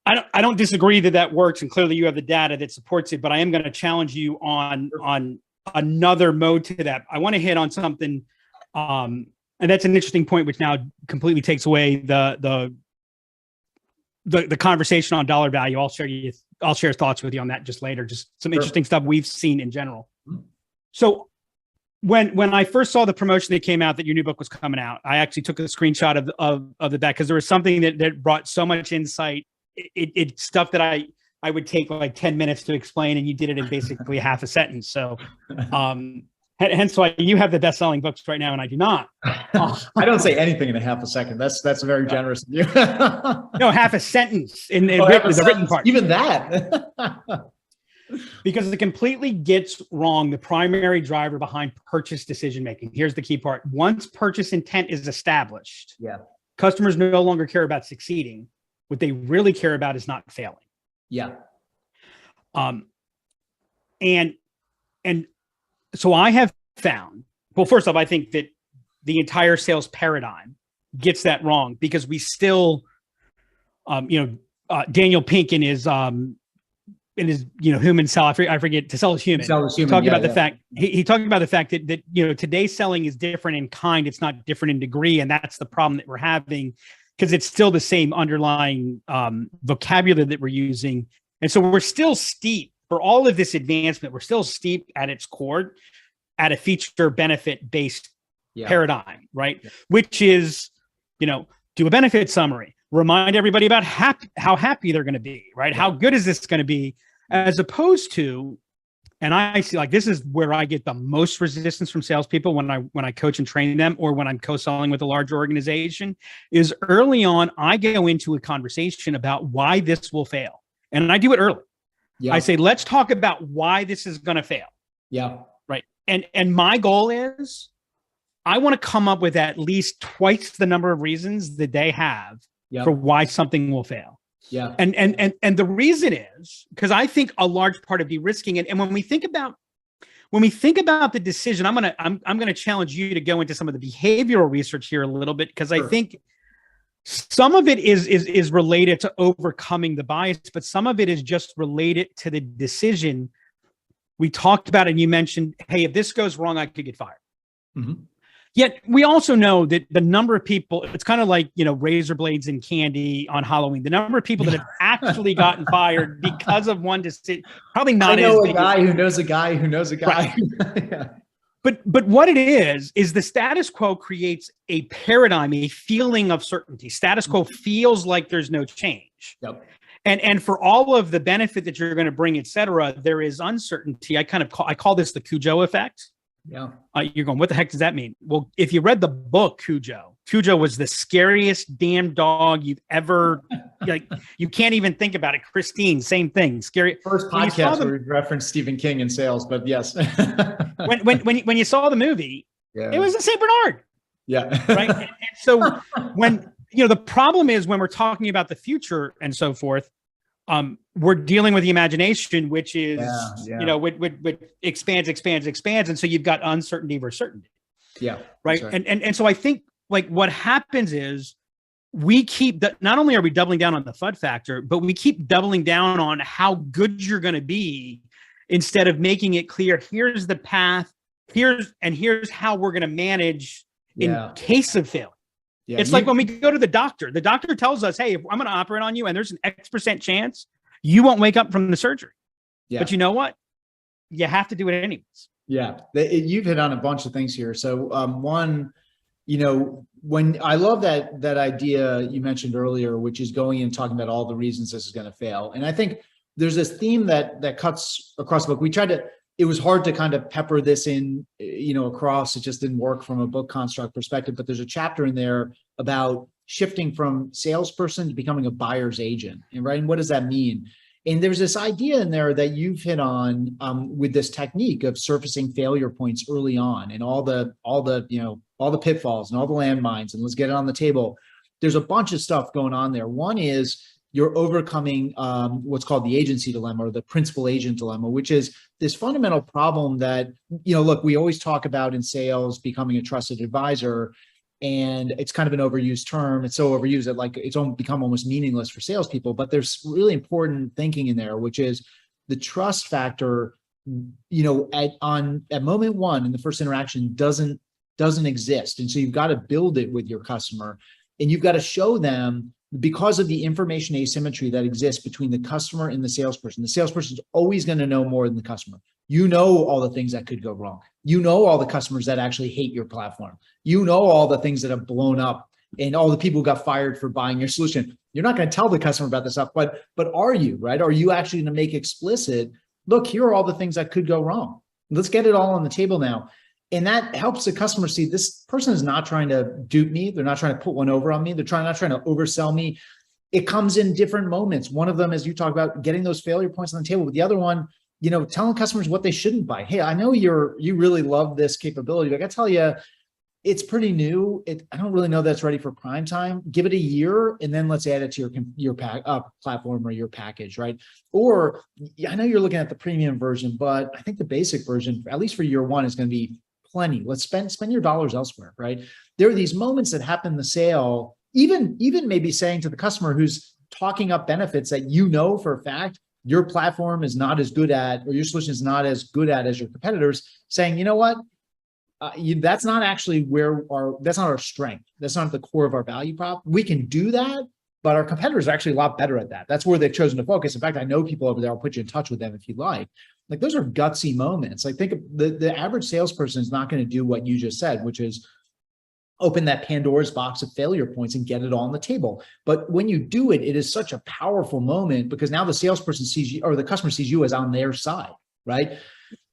S2: I don't disagree that works, and clearly you have the data that supports it. But I am going to challenge you on another mode to that. I want to hit on something, and that's an interesting point, which now completely takes away the conversation on dollar value. I'll share thoughts with you on that just later. Just some interesting stuff we've seen in general. So when I first saw the promotion that came out that your new book was coming out, I actually took a screenshot of the back because there was something that brought so much insight. It's stuff that I would take like 10 minutes to explain, and you did it in basically half a sentence. So hence why you have the best-selling books right now and I do not.
S3: I don't say anything in a half a second. That's very generous of you.
S2: No, half a sentence in the written part.
S3: Even that.
S2: Because it completely gets wrong the primary driver behind purchase decision making. Here's the key part. Once purchase intent is established, customers no longer care about succeeding. What they really care about is not failing.
S3: Yeah.
S2: And so I have found, well, first off, I think that the entire sales paradigm gets that wrong because we still, Daniel Pink in his human sell, I forget, to sell is human. Talking about the fact he talked about the fact that today's selling is different in kind. It's not different in degree. And that's the problem that we're having because it's still the same underlying vocabulary that we're using. And so we're still steep for all of this advancement. We're still steep at its core at a feature benefit based paradigm, right? Yeah. Which is, do a benefit summary, remind everybody about how happy they're going to be, right? Yeah. How good is this going to be? As opposed to, and I see like this is where I get the most resistance from salespeople when I coach and train them, or when I'm co-selling with a larger organization, is early on I go into a conversation about why this will fail, and I do it early. Yeah. I say, let's talk about why this is going to fail.
S3: Yeah.
S2: Right. And my goal is I want to come up with at least twice the number of reasons that they have for why something will fail.
S3: Yeah.
S2: And the reason is because I think a large part of de-risking it. And when we think about the decision, I'm going to challenge you to go into some of the behavioral research here a little bit, because I think some of it is related to overcoming the bias, but some of it is just related to the decision. We talked about it and you mentioned, hey, if this goes wrong, I could get fired. Mm-hmm. Yet we also know that the number of people, it's kind of like, razor blades and candy on Halloween. The number of people that have actually gotten fired because of one decision, probably not.
S3: I know a guy who knows a guy who knows a guy.
S2: Right. Yeah. But what it is the status quo creates a paradigm, a feeling of certainty. Status quo feels like there's no change.
S3: Yep.
S2: And for all of the benefit that you're going to bring, et cetera, there is uncertainty. I call this the Cujo effect.
S3: Yeah.
S2: You're going, what the heck does that mean? Well, if you read the book Cujo was the scariest damn dog you've ever, you can't even think about it. Christine, same thing. Scary.
S3: First podcast where we referenced Stephen King in sales, but yes.
S2: when you saw the movie, it was the St. Bernard.
S3: Yeah.
S2: Right. And so when, the problem is when we're talking about the future and so forth, we're dealing with the imagination, which is, which expands. And so you've got uncertainty versus certainty.
S3: Yeah.
S2: Right. And so I think like what happens is we keep not only are we doubling down on the FUD factor, but we keep doubling down on how good you're going to be instead of making it clear. Here's the path. Here's how we're going to manage in case of failure. Yeah, it's like when we go to the doctor tells us, hey, if I'm going to operate on you and there's an X% chance you won't wake up from the surgery. Yeah. But you know what? You have to do it anyways.
S3: Yeah. You've hit on a bunch of things here. So one, when I love that idea you mentioned earlier, which is going and talking about all the reasons this is going to fail. And I think there's this theme that cuts across the book. It was hard to kind of pepper this in, across. It just didn't work from a book construct perspective. But there's a chapter in there about shifting from salesperson to becoming a buyer's agent. And what does that mean? And there's this idea in there that you've hit on with this technique of surfacing failure points early on, and all the pitfalls and all the landmines. And let's get it on the table. There's a bunch of stuff going on there. One is you're overcoming what's called the agency dilemma, or the principal agent dilemma, which is this fundamental problem that, we always talk about in sales, becoming a trusted advisor. And it's kind of an overused term. It's so overused that like it's become almost meaningless for salespeople. But there's really important thinking in there, which is the trust factor. At moment one in the first interaction doesn't exist, and so you've got to build it with your customer, and you've got to show them, because of the information asymmetry that exists between the customer and the salesperson. The salesperson is always going to know more than the customer. You know all the things that could go wrong. You know all the customers that actually hate your platform. You know all the things that have blown up and all the people who got fired for buying your solution. You're not going to tell the customer about this stuff, but are you, right? Are you actually going to make explicit, look, here are all the things that could go wrong. Let's get it all on the table now. And that helps the customer see this person is not trying to dupe me. They're not trying to put one over on me. They're not trying to oversell me. It comes in different moments. One of them, as you talk about, getting those failure points on the table. But the other one, telling customers what they shouldn't buy. Hey, I know you really love this capability, but I got to tell you, it's pretty new. I don't really know that's ready for prime time. Give it a year, and then let's add it to your platform or your package, right? Or I know you're looking at the premium version, but I think the basic version, at least for year one, is going to be plenty. Let's spend your dollars elsewhere, right? There are these moments that happen in the sale, even maybe saying to the customer who's talking up benefits that for a fact your platform is not as good at, or your solution is not as good at as your competitors, saying, you know what? That's not actually that's not our strength. That's not the core of our value prop. We can do that, but our competitors are actually a lot better at that. That's where they've chosen to focus. In fact, I know people over there. I'll put you in touch with them if you'd like. Like, those are gutsy moments. Like, think of the average salesperson is not going to do what you just said, which is open that Pandora's box of failure points and get it all on the table. But when you do it, it is such a powerful moment, because now the salesperson sees you, or the customer sees you as on their side, right?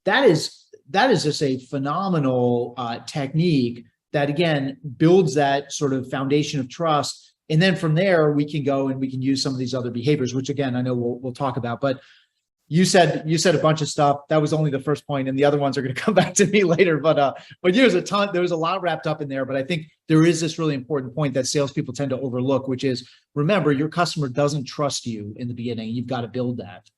S3: That is just a phenomenal technique that, again, builds that sort of foundation of trust. And then from there, we can go and we can use some of these other behaviors, which, again, I know we'll talk about. But you said a bunch of stuff. That was only the first point, and the other ones are going to come back to me later. But there's there was a lot wrapped up in there. But I think there is this really important point that salespeople tend to overlook, which is, remember, your customer doesn't trust you in the beginning. You've got to build that.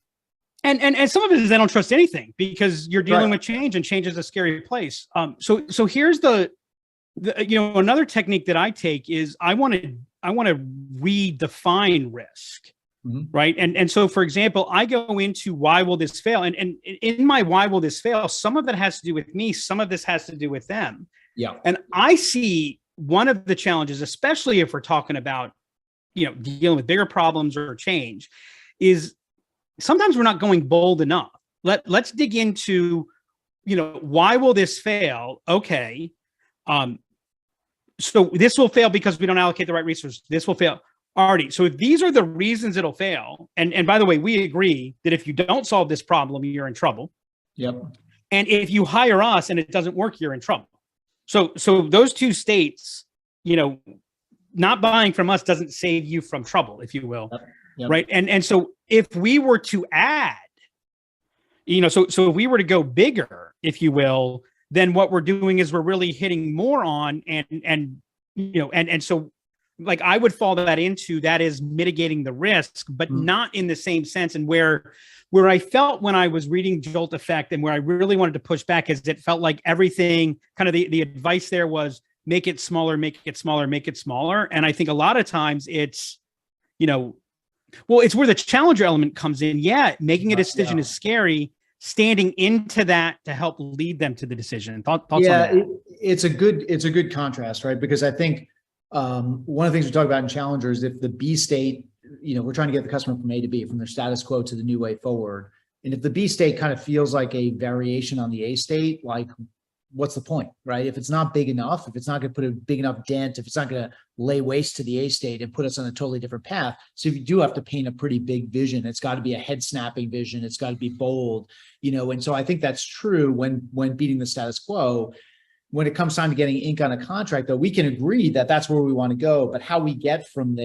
S2: And some of it is they don't trust anything, because you're dealing with change, and change is a scary place. So here's the another technique that I take is I want to redefine risk. Mm-hmm. Right. And so, for example, I go into why will this fail? And in my why will this fail, some of it has to do with me, some of this has to do with them.
S3: Yeah.
S2: And I see one of the challenges, especially if we're talking about, dealing with bigger problems or change, is sometimes we're not going bold enough. Let's dig into, why will this fail? Okay. So this will fail because we don't allocate the right resources. This will fail. Alrighty. So if these are the reasons it'll fail, and by the way, we agree that if you don't solve this problem, you're in trouble.
S3: Yep.
S2: And if you hire us and it doesn't work, you're in trouble. So those two states, not buying from us doesn't save you from trouble, if you will.
S3: Yep.
S2: Right. And so if we were to add, so if we were to go bigger, if you will, then what we're doing is we're really hitting more on and so, like, I would fall that into that is mitigating the risk, but not in the same sense. And where I felt when I was reading JOLT Effect, and where I really wanted to push back, is it felt like everything kind of the advice there was make it smaller, make it smaller, make it smaller. And I think a lot of times it's, it's where the challenger element comes in. Yeah. Making a decision is scary. Standing into that to help lead them to the decision. Thoughts on that?
S3: It's a good contrast, right? Because I think, one of the things we talk about in challengers, if the B state, we're trying to get the customer from A to B, from their status quo to the new way forward. And if the B state kind of feels like a variation on the A state, like, what's the point, right? If it's not big enough, if it's not going to put a big enough dent, if it's not going to lay waste to the A state and put us on a totally different path. So if you do have to paint a pretty big vision, it's got to be a head snapping vision. It's got to be bold, and so I think that's true when beating the status quo. When it comes time to getting ink on a contract, though, we can agree that that's where we want to go. But how we get from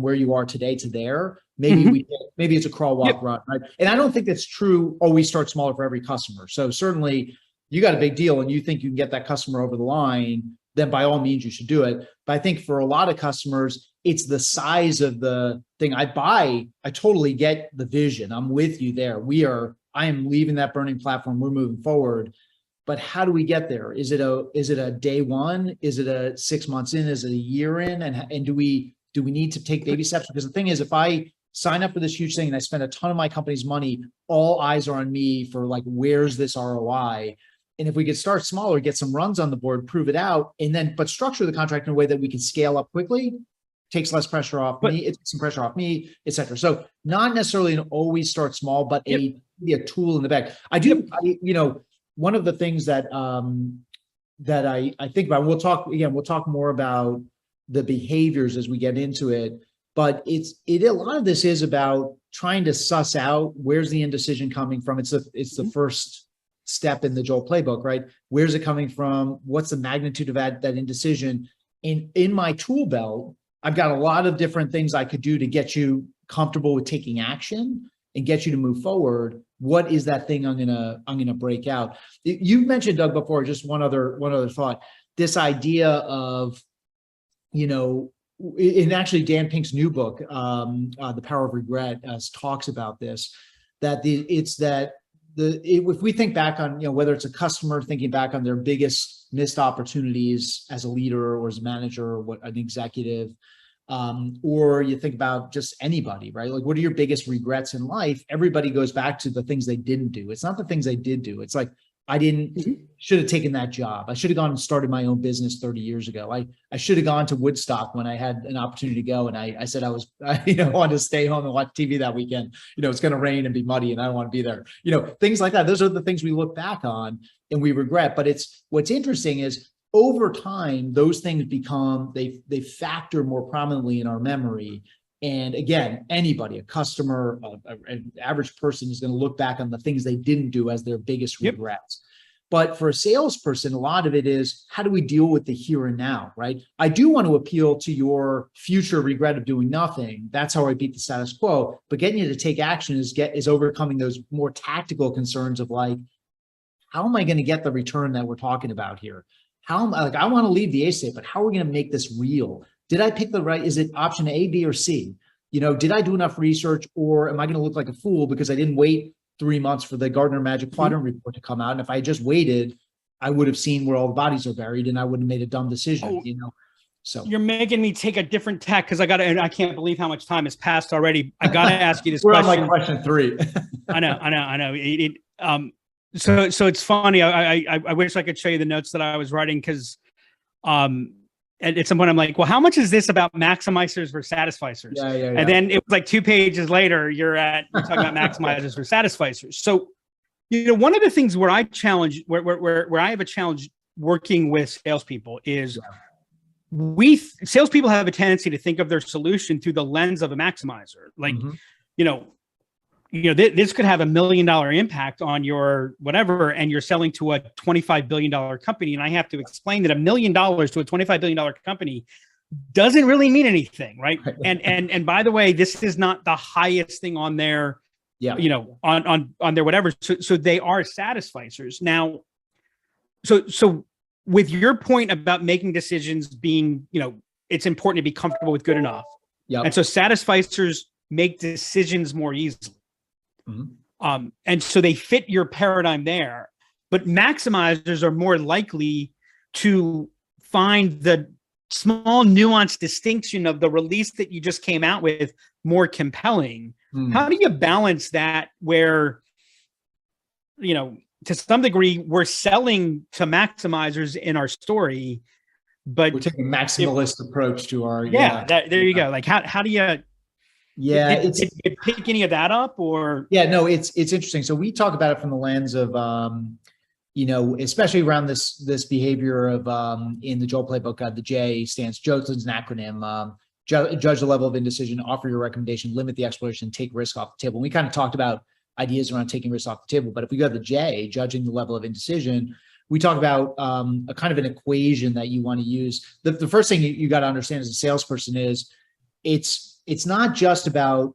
S3: where you are today to there, maybe it's a crawl, walk, run, right? And I don't think that's true. Always start smaller for every customer. So certainly, you got a big deal and you think you can get that customer over the line, then by all means you should do it. But I think for a lot of customers, it's the size of the thing. I totally get the vision. I'm with you there. I am leaving that burning platform. We're moving forward. but how do we get there? Is it a day one? Is it a 6 months in? Is it a year in? And do we need to take baby steps? Because the thing is, if I sign up for this huge thing and I spend a ton of my company's money, all eyes are on me for like, where's this ROI? And if we could start smaller, get some runs on the board, prove it out, and then, but structure the contract in a way that we can scale up quickly, takes less pressure off me, it takes some pressure off me, et cetera. So not necessarily an always start small, but be a tool in the bag. One of the things that I think about, we'll talk more about the behaviors as we get into it, but a lot of this is about trying to suss out where's the indecision coming from. It's the first step in the JOLT playbook, right? Where's it coming from? What's the magnitude of that indecision? In my tool belt, I've got a lot of different things I could do to get you comfortable with taking action and get you to move forward. What is that thing I'm gonna break out? You mentioned, Doug, before, just one other thought. This idea of, in actually Dan Pink's new book, The Power of Regret, talks about this, if we think back on, whether it's a customer thinking back on their biggest missed opportunities as a leader or as a manager or an executive, or you think about just anybody, right? Like, what are your biggest regrets in life? Everybody goes back to the things they didn't do. It's not the things they did do. It's like, should have taken that job. I should have gone and started my own business 30 years ago. I should have gone to Woodstock when I had an opportunity to go. And I said I wanted to stay home and watch TV that weekend. It's going to rain and be muddy and I don't want to be there. Things like that. Those are the things we look back on and we regret. But what's interesting is over time, those things they factor more prominently in our memory. And again, anybody, a customer, an average person is going to look back on the things they didn't do as their biggest regrets. But for a salesperson, a lot of it is, how do we deal with the here and now, right? I do want to appeal to your future regret of doing nothing. That's how I beat the status quo. But getting you to take action is overcoming those more tactical concerns of like, how am I going to get the return that we're talking about here? I want to leave the A state, but how are we going to make this real? Did I pick is it option A, B, or C? Did I do enough research, or am I going to look like a fool because I didn't wait 3 months for the Gartner Magic Quadrant report to come out? And if I had just waited, I would have seen where all the bodies are buried and I wouldn't have made a dumb decision, So
S2: you're making me take a different tack because I can't believe how much time has passed already. I got to ask you this
S3: We're
S2: question.
S3: on like question 3.
S2: I know. So it's funny. I wish I could show you the notes that I was writing because, at some point I'm like, well, how much is this about maximizers versus satisficers?
S3: Yeah.
S2: And then it was like 2 pages later, you're talking about maximizers versus satisficers. So, one of the things where I challenge, where I have a challenge working with salespeople is salespeople have a tendency to think of their solution through the lens of a maximizer. Like, this could have $1 million impact on your whatever, and you're selling to a $25 billion company. And I have to explain that $1 million to a $25 billion company doesn't really mean anything. Right. And by the way, this is not the highest thing on their, on their whatever. So they are satisficers. Now, so with your point about making decisions being, it's important to be comfortable with good enough.
S3: Yeah.
S2: And so satisficers make decisions more easily. And so they fit your paradigm there, but maximizers are more likely to find the small nuanced distinction of the release that you just came out with more compelling. How do you balance that where, to some degree we're selling to maximizers in our story, but
S3: we're taking a maximalist approach to our,
S2: there you go. Like how do you, did you pick any of that up or?
S3: Yeah, no, it's interesting. So we talk about it from the lens of, especially around this behavior of, in the JOLT playbook, the J stands, JOLT is an acronym, judge the level of indecision, offer your recommendation, limit the exploration, take risk off the table. And we kind of talked about ideas around taking risks off the table, but if we go to the J, judging the level of indecision, we talk about a kind of an equation that you want to use. The first thing you got to understand as a salesperson is it's not just about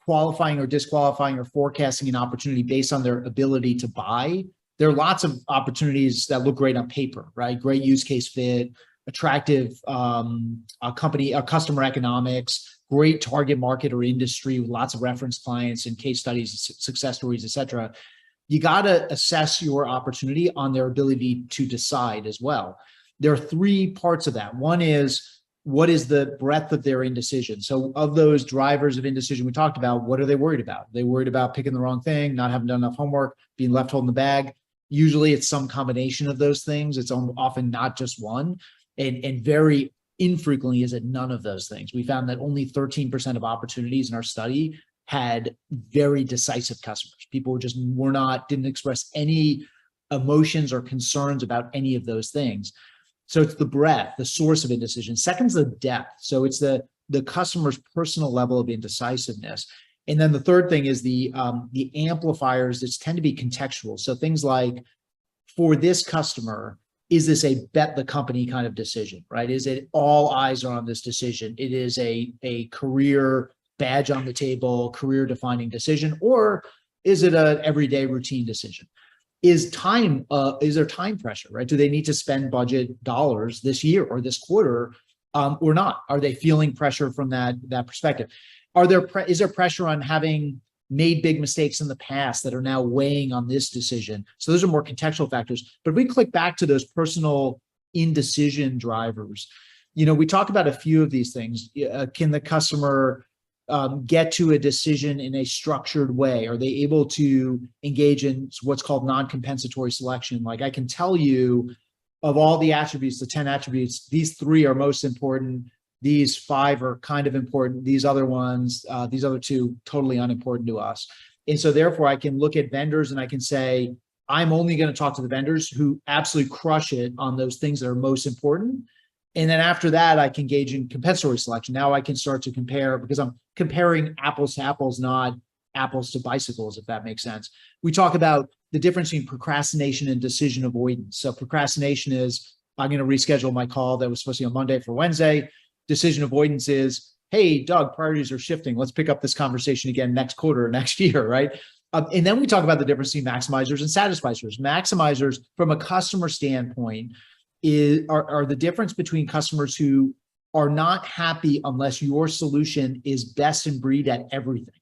S3: qualifying or disqualifying or forecasting an opportunity based on their ability to buy. There are lots of opportunities that look great on paper, right? Great use case fit, attractive customer economics, great target market or industry with lots of reference clients and case studies, success stories, et cetera. you got to assess your opportunity on their ability to decide as well. There are three parts of that. One is, what is the breadth of their indecision? So of those drivers of indecision we talked about, what are they worried about? Are they worried about picking the wrong thing, not having done enough homework, being left holding the bag? Usually it's some combination of those things. It's often not just one. And very infrequently is it none of those things. We found that only 13% of opportunities in our study had very decisive customers. People just didn't express any emotions or concerns about any of those things. So it's the breadth, the source of indecision. Second is the depth. So it's the customer's personal level of indecisiveness. And then the third thing is the amplifiers that tend to be contextual. So things like, for this customer, is this a bet the company kind of decision, right? Is it all eyes are on this decision? It is a career badge on the table, career defining decision, or is it an everyday routine decision? Is there time pressure, right? Do they need to spend budget dollars this year or this quarter or not? Are they feeling pressure from that perspective? Is there pressure on having made big mistakes in the past that are now weighing on this decision? So those are more contextual factors. But if we click back to those personal indecision drivers, we talk about a few of these things. Can the customer get to a decision in a structured way? Are they able to engage in what's called non-compensatory selection? Like, I can tell you, of all the attributes, the 10 attributes, these 3 are most important. These 5 are kind of important. These other ones, these other 2, totally unimportant to us. And so therefore I can look at vendors and I can say, I'm only going to talk to the vendors who absolutely crush it on those things that are most important. And then after that, I can engage in compensatory selection. Now I can start to compare, because I'm comparing apples to apples, not apples to bicycles, if that makes sense. We talk about the difference between procrastination and decision avoidance. So procrastination is, I'm going to reschedule my call that was supposed to be on Monday for Wednesday. Decision avoidance is, hey, Doug, priorities are shifting. Let's pick up this conversation again next quarter or next year, right? And then we talk about the difference between maximizers and satisficers. Maximizers, from a customer standpoint, are the difference between customers who are not happy unless your solution is best in breed at everything,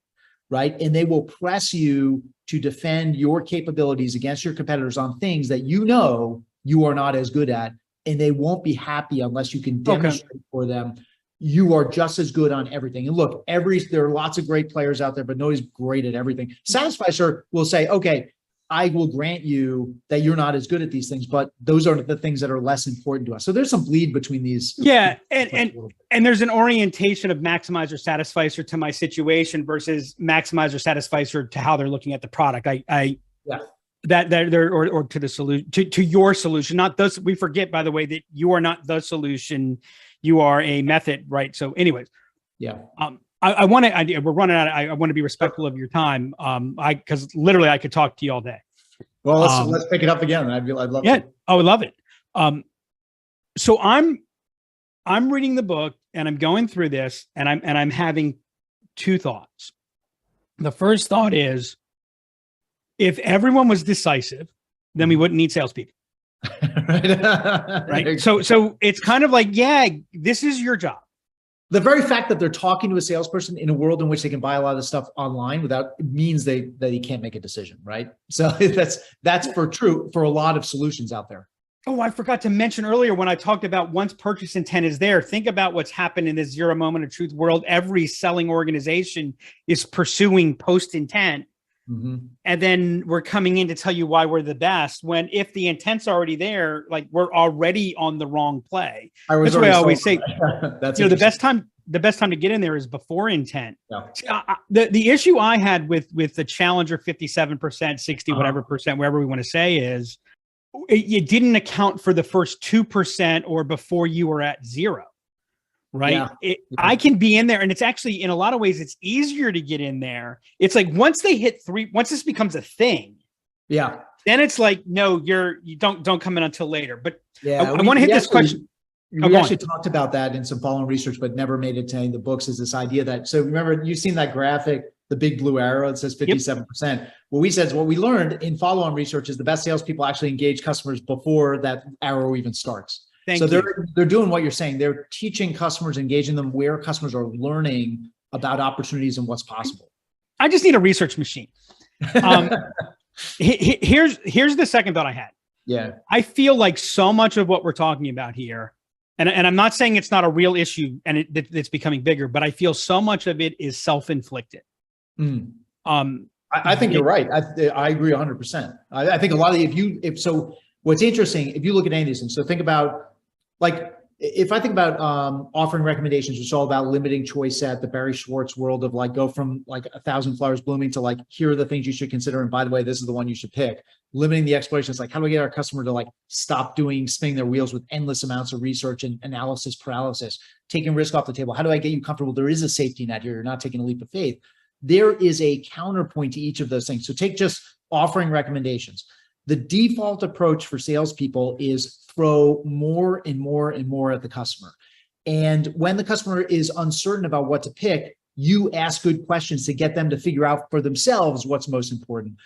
S3: right? And they will press you to defend your capabilities against your competitors on things that you are not as good at, and they won't be happy unless you can demonstrate for them you are just as good on everything. And look, there are lots of great players out there, but nobody's great at everything. Satisficer will say, okay, I will grant you that you're not as good at these things, but those are the things that are less important to us. So there's some bleed between these.
S2: Yeah. And there's an orientation of maximizer satisficer to my situation versus maximizer satisficer to how they're looking at the product. That they're, or to the solution, to your solution, not those. We forget, by the way, that you are not the solution. You are a method, right? So anyways,
S3: yeah.
S2: I want to, we're running out. I want to be respectful of your time. Because literally I could talk to you all day.
S3: Well, let's pick it up again. I'd love
S2: it. I would love it. So I'm reading the book and I'm going through this and I'm having 2 thoughts. The first thought is, if everyone was decisive, then we wouldn't need salespeople. Right. So it's kind of like, yeah, this is your job.
S3: The very fact that they're talking to a salesperson in a world in which they can buy a lot of stuff online means that he can't make a decision, right? So that's true for a lot of solutions out there.
S2: Oh, I forgot to mention earlier when I talked about once purchase intent is there, think about what's happened in this 0 moment of truth world. Every selling organization is pursuing post intent. Mm-hmm. And then we're coming in to tell you why we're the best, when if the intent's already there, like, we're already on the wrong play. That's why I always say, that's the best time to get in there is before intent. Yeah. The issue I had with the Challenger 57%, 60, whatever percent, wherever we want to say, is it didn't account for the first 2% or before you were at 0. Right. Yeah. I can be in there, and it's actually, in a lot of ways, it's easier to get in there. It's like, once they hit 3, once this becomes a thing. Yeah. Then it's like, no, you don't come in until later. But yeah, I want to hit this question.
S3: We actually talked about that in some following research, but never made it to any of the books, is this idea that, so remember, you've seen that graphic, the big blue arrow that says 57%. Yep. What we learned in follow-on research is the best salespeople actually engage customers before that arrow even starts. They're doing what you're saying. They're teaching customers, engaging them where customers are learning about opportunities and what's possible.
S2: I just need a research machine. Here's the second thought I had.
S3: Yeah.
S2: I feel like so much of what we're talking about here, and I'm not saying it's not a real issue and it's becoming bigger, but I feel so much of it is self-inflicted.
S3: Mm. I think you're right. I agree 100%. I think a lot of so what's interesting, if you look at any of these things, so think about, like, if I think about offering recommendations, it's all about limiting choice set, the Barry Schwartz world of like, go from like 1,000 flowers blooming to like, here are the things you should consider. And by the way, this is the one you should pick. Limiting the exploration. It's like, how do we get our customer to like stop spinning their wheels with endless amounts of research and analysis paralysis, taking risk off the table? How do I get you comfortable? There is a safety net here. You're not taking a leap of faith. There is a counterpoint to each of those things. So take just offering recommendations. The default approach for salespeople is throw more and more and more at the customer. And when the customer is uncertain about what to pick, you ask good questions to get them to figure out for themselves what's most important.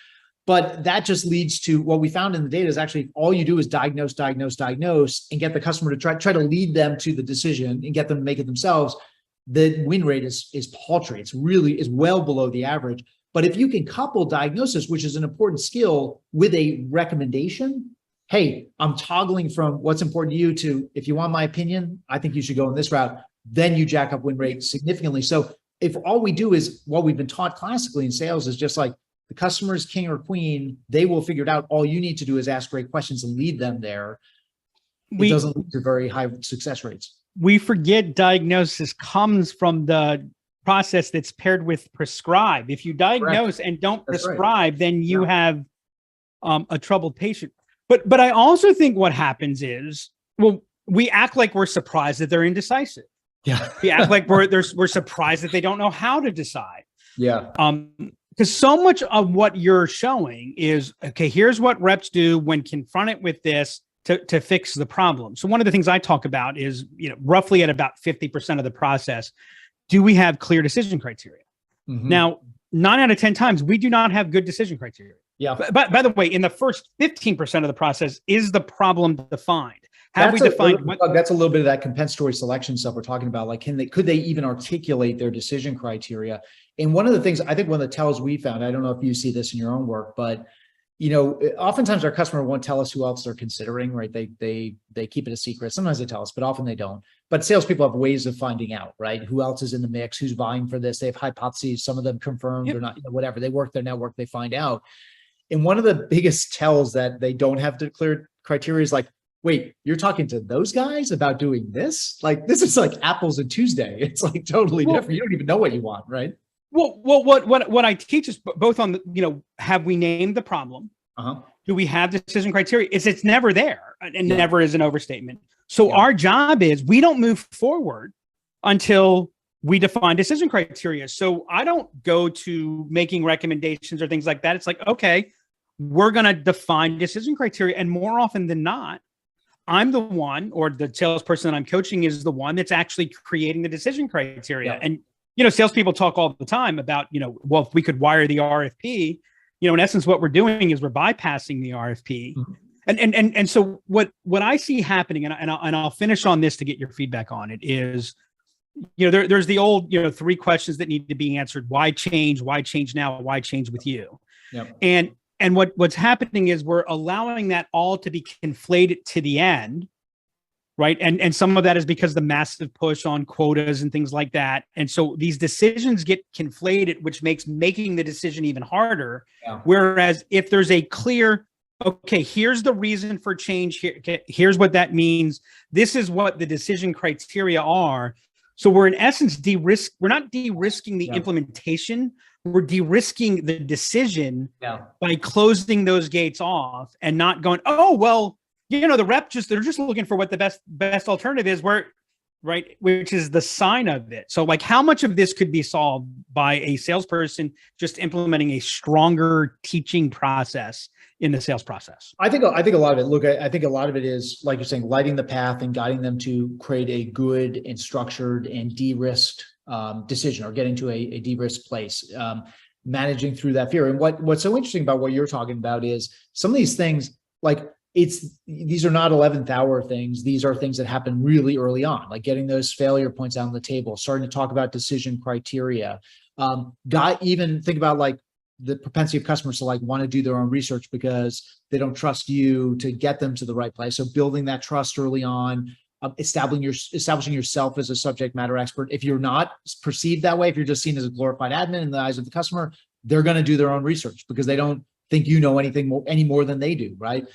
S3: But that just leads to what we found in the data is actually all you do is diagnose, and get the customer to try to lead them to the decision and get them to make it themselves. The win rate is paltry. It's really is well below the average. But if you can couple diagnosis, which is an important skill, with a recommendation, hey, I'm toggling from what's important to you to, if you want my opinion, I think you should go in this route, then you jack up win rate significantly. So if all we do is what we've been taught classically in sales is just like the customer is king or queen, they will figure it out. All you need to do is ask great questions and lead them there. It doesn't lead to very high success rates.
S2: We forget diagnosis comes from the process that's paired with prescribe. If you diagnose and don't prescribe, then you have a troubled patient. But I also think what happens is, well, we act like we're surprised that they're indecisive.
S3: Yeah.
S2: We act like we're surprised that they don't know how to decide.
S3: Yeah.
S2: Because so much of what you're showing is, okay, here's what reps do when confronted with this to fix the problem. So one of the things I talk about is, roughly at about 50% of the process, do we have clear decision criteria? Mm-hmm. Now, 9 out of 10 times, we do not have good decision criteria.
S3: Yeah.
S2: But by the way, in the first 15% of the process, is the problem defined? That's a
S3: little bit of that compensatory selection stuff we're talking about. Like, could they even articulate their decision criteria? And one of the things, I think one of the tells we found, I don't know if you see this in your own work, but oftentimes our customer won't tell us who else they're considering, right? They keep it a secret. Sometimes they tell us, but often they don't. But salespeople have ways of finding out, right? Who else is in the mix? Who's vying for this? They have hypotheses. Some of them confirmed or not, whatever. They work their network, they find out. And one of the biggest tells that they don't have declared criteria is like, wait, you're talking to those guys about doing this? Like, this is like apples and Tuesday. It's like totally different. You don't even know what you want, right?
S2: Well, what I teach is both on the, have we named the problem?
S3: Uh-huh.
S2: Do we have decision criteria? It's never there, and never is an overstatement. So our job is we don't move forward until we define decision criteria. So I don't go to making recommendations or things like that. It's like, okay, we're going to define decision criteria. And more often than not, I'm the one, or the salesperson that I'm coaching is the one that's actually creating the decision criteria. Yeah. And, salespeople talk all the time about, well, if we could wire the RFP, in essence, what we're doing is we're bypassing the RFP. Mm-hmm. And so what I see happening, and I'll finish on this to get your feedback on it, is, there's the old, 3 questions that need to be answered. Why change? Why change now? Why change with you? Yep. And what's happening is we're allowing that all to be conflated to the end, right? And some of that is because the massive push on quotas and things like that. And so these decisions get conflated, which makes making the decision even harder. Yeah. Whereas if there's a clear, okay, here's the reason for change, here's what that means, this is what the decision criteria are. So we're in essence we're not de-risking the implementation, we're de-risking the decision by closing those gates off and not going, oh, well, the rep they're just looking for what the best alternative is, right? Which is the sign of it. So like, how much of this could be solved by a salesperson just implementing a stronger teaching process in the sales process? I think a lot of it, look, I think a lot of it is, like you're saying, lighting the path and guiding them to create a good and structured and de-risked decision, or getting to a de-risked place, managing through that fear. And what's so interesting about what you're talking about is some of these things, like, these are not 11th hour things. These are things that happen really early on, like getting those failure points out on the table, starting to talk about decision criteria. Even think about, like,
S3: the propensity of customers to like want to do their own research because they don't trust you to get them to the right place. So building that trust early on, establishing yourself as a subject matter expert. If you're not perceived that way, if you're just seen as a glorified admin in the eyes of the customer, they're going to do their own research because they don't think you know anything any more than they do, right?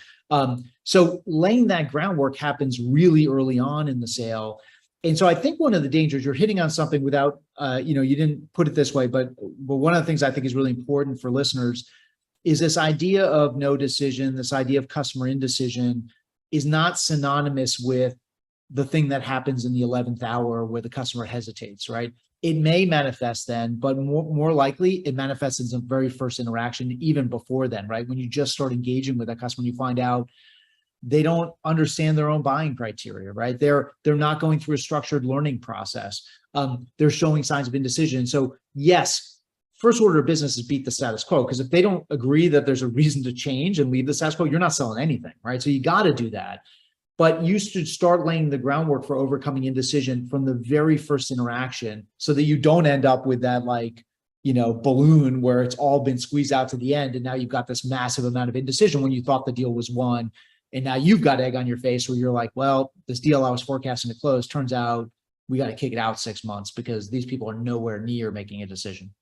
S3: So laying that groundwork happens really early on in the sale. And so I think one of the dangers, you're hitting on something without, you didn't put it this way, but one of the things I think is really important for listeners is this idea of no decision, this idea of customer indecision is not synonymous with the thing that happens in the 11th hour where the customer hesitates, right? It may manifest then, but more likely it manifests in the very first interaction, even before then, right? When you just start engaging with that customer, you find out they don't understand their own buying criteria, right? They're not going through a structured learning process. They're showing signs of indecision. So yes, first order of business is beat the status quo, because if they don't agree that there's a reason to change and leave the status quo, you're not selling anything, right? So you got to do that. But you should start laying the groundwork for overcoming indecision from the very first interaction so that you don't end up with that balloon where it's all been squeezed out to the end. And now you've got this massive amount of indecision when you thought the deal was won. And now you've got egg on your face where you're like, well, this deal I was forecasting to close, turns out we got to kick it out 6 months because these people are nowhere near making a decision.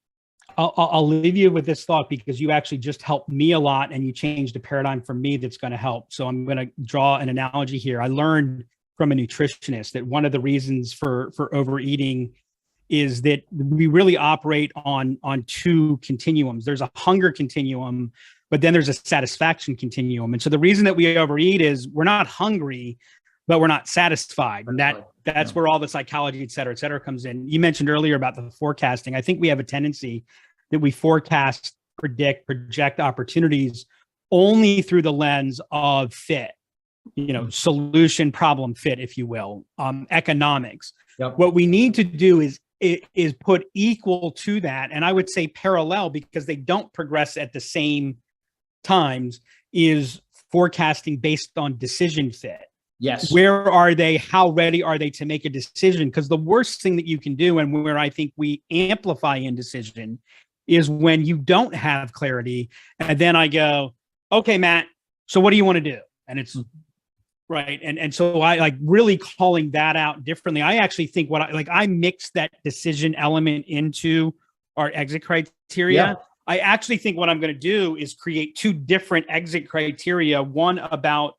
S2: I'll leave you with this thought because you actually just helped me a lot and you changed a paradigm for me that's going to help. So I'm going to draw an analogy here. I learned from a nutritionist that one of the reasons for overeating is that we really operate on two continuums. There's a hunger continuum, but then there's a satisfaction continuum. And so the reason that we overeat is we're not hungry, but we're not satisfied. And that's where all the psychology, et cetera, comes in. You mentioned earlier about the forecasting. I think we have a tendency that we forecast, project opportunities only through the lens of fit, solution, problem, fit, if you will, economics. Yep. What we need to do is put equal to that, and I would say parallel because they don't progress at the same times, is forecasting based on decision fit.
S3: Yes.
S2: Where are they? How ready are they to make a decision? Because the worst thing that you can do, and where I think we amplify indecision, is when you don't have clarity. And then I go, okay, Matt, so what do you want to do? And it's right. And so I like really calling that out differently. I actually think I mix that decision element into our exit criteria. Yeah. I actually think what I'm going to do is create two different exit criteria, one about,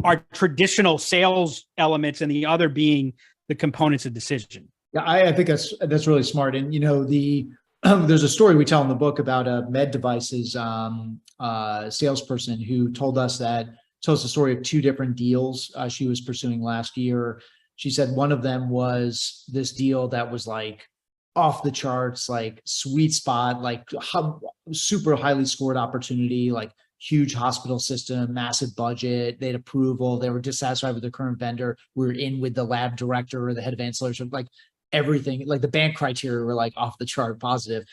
S2: our traditional sales elements and the other being the components of decision.
S3: Yeah, I think that's really smart. And, there's a story we tell in the book about a med devices salesperson who told us the story of two different deals she was pursuing last year. She said one of them was this deal that was like off the charts, like sweet spot, like super highly scored opportunity, like huge hospital system, massive budget, they had approval, they were dissatisfied with their current vendor. We were in with the lab director or the head of ancillary, like everything, like the bank criteria were like off the chart positive.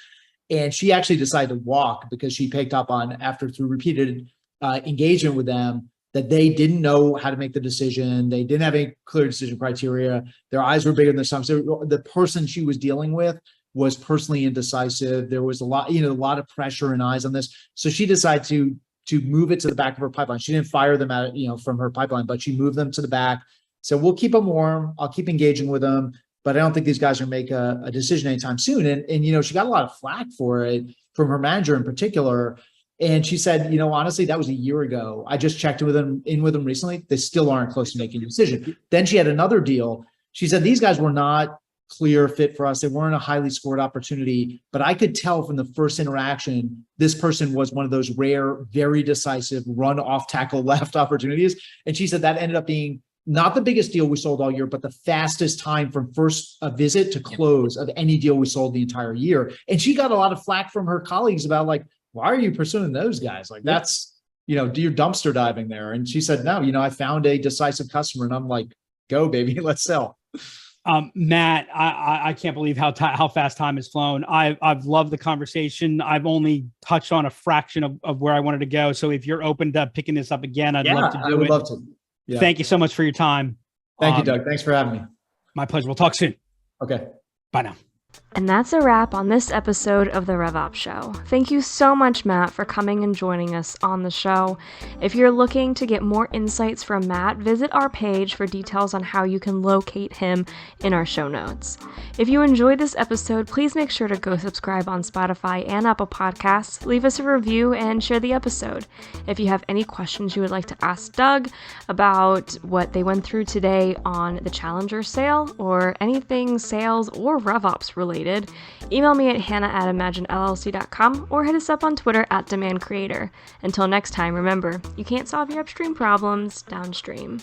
S3: And she actually decided to walk because she picked up on, through repeated engagement with them, that they didn't know how to make the decision. They didn't have a clear decision criteria. Their eyes were bigger than their stomachs. The person she was dealing with was personally indecisive. There was a lot of pressure and eyes on this. So she decided to move it to the back of her pipeline. She didn't fire them out, from her pipeline, but she moved them to the back. So we'll keep them warm. I'll keep engaging with them, but I don't think these guys are going to make a decision anytime soon. And she got a lot of flack for it from her manager in particular. And she said, honestly, that was a year ago. I just checked in with them recently. They still aren't close to making a decision. Then she had another deal. She said, these guys were not clear fit for us. They weren't a highly scored opportunity, but I could tell from the first interaction, this person was one of those rare, very decisive run off tackle left opportunities. And she said that ended up being not the biggest deal we sold all year, but the fastest time from first visit to close of any deal we sold the entire year. And she got a lot of flack from her colleagues about like, why are you pursuing those guys? Like that's, you're dumpster diving there. And she said, no, I found a decisive customer and I'm like, go baby, let's sell.
S2: Matt, I can't believe how fast time has flown. I've loved the conversation. I've only touched on a fraction of where I wanted to go. So if you're open to picking this up again, I'd love to do it.
S3: I would love to. Yeah.
S2: Thank you so much for your time.
S3: Thank you, Doug. Thanks for having me.
S2: My pleasure. We'll talk soon.
S3: Okay.
S2: Bye now.
S1: And that's a wrap on this episode of the RevOps Show. Thank you so much, Matt, for coming and joining us on the show. If you're looking to get more insights from Matt, visit our page for details on how you can locate him in our show notes. If you enjoyed this episode, please make sure to go subscribe on Spotify and Apple Podcasts, leave us a review, and share the episode. If you have any questions you would like to ask Doug about what they went through today on the Challenger sale or anything sales or RevOps related, email me at hannah@imaginellc.com or hit us up on Twitter @demandcreator. Until next time, remember, you can't solve your upstream problems downstream.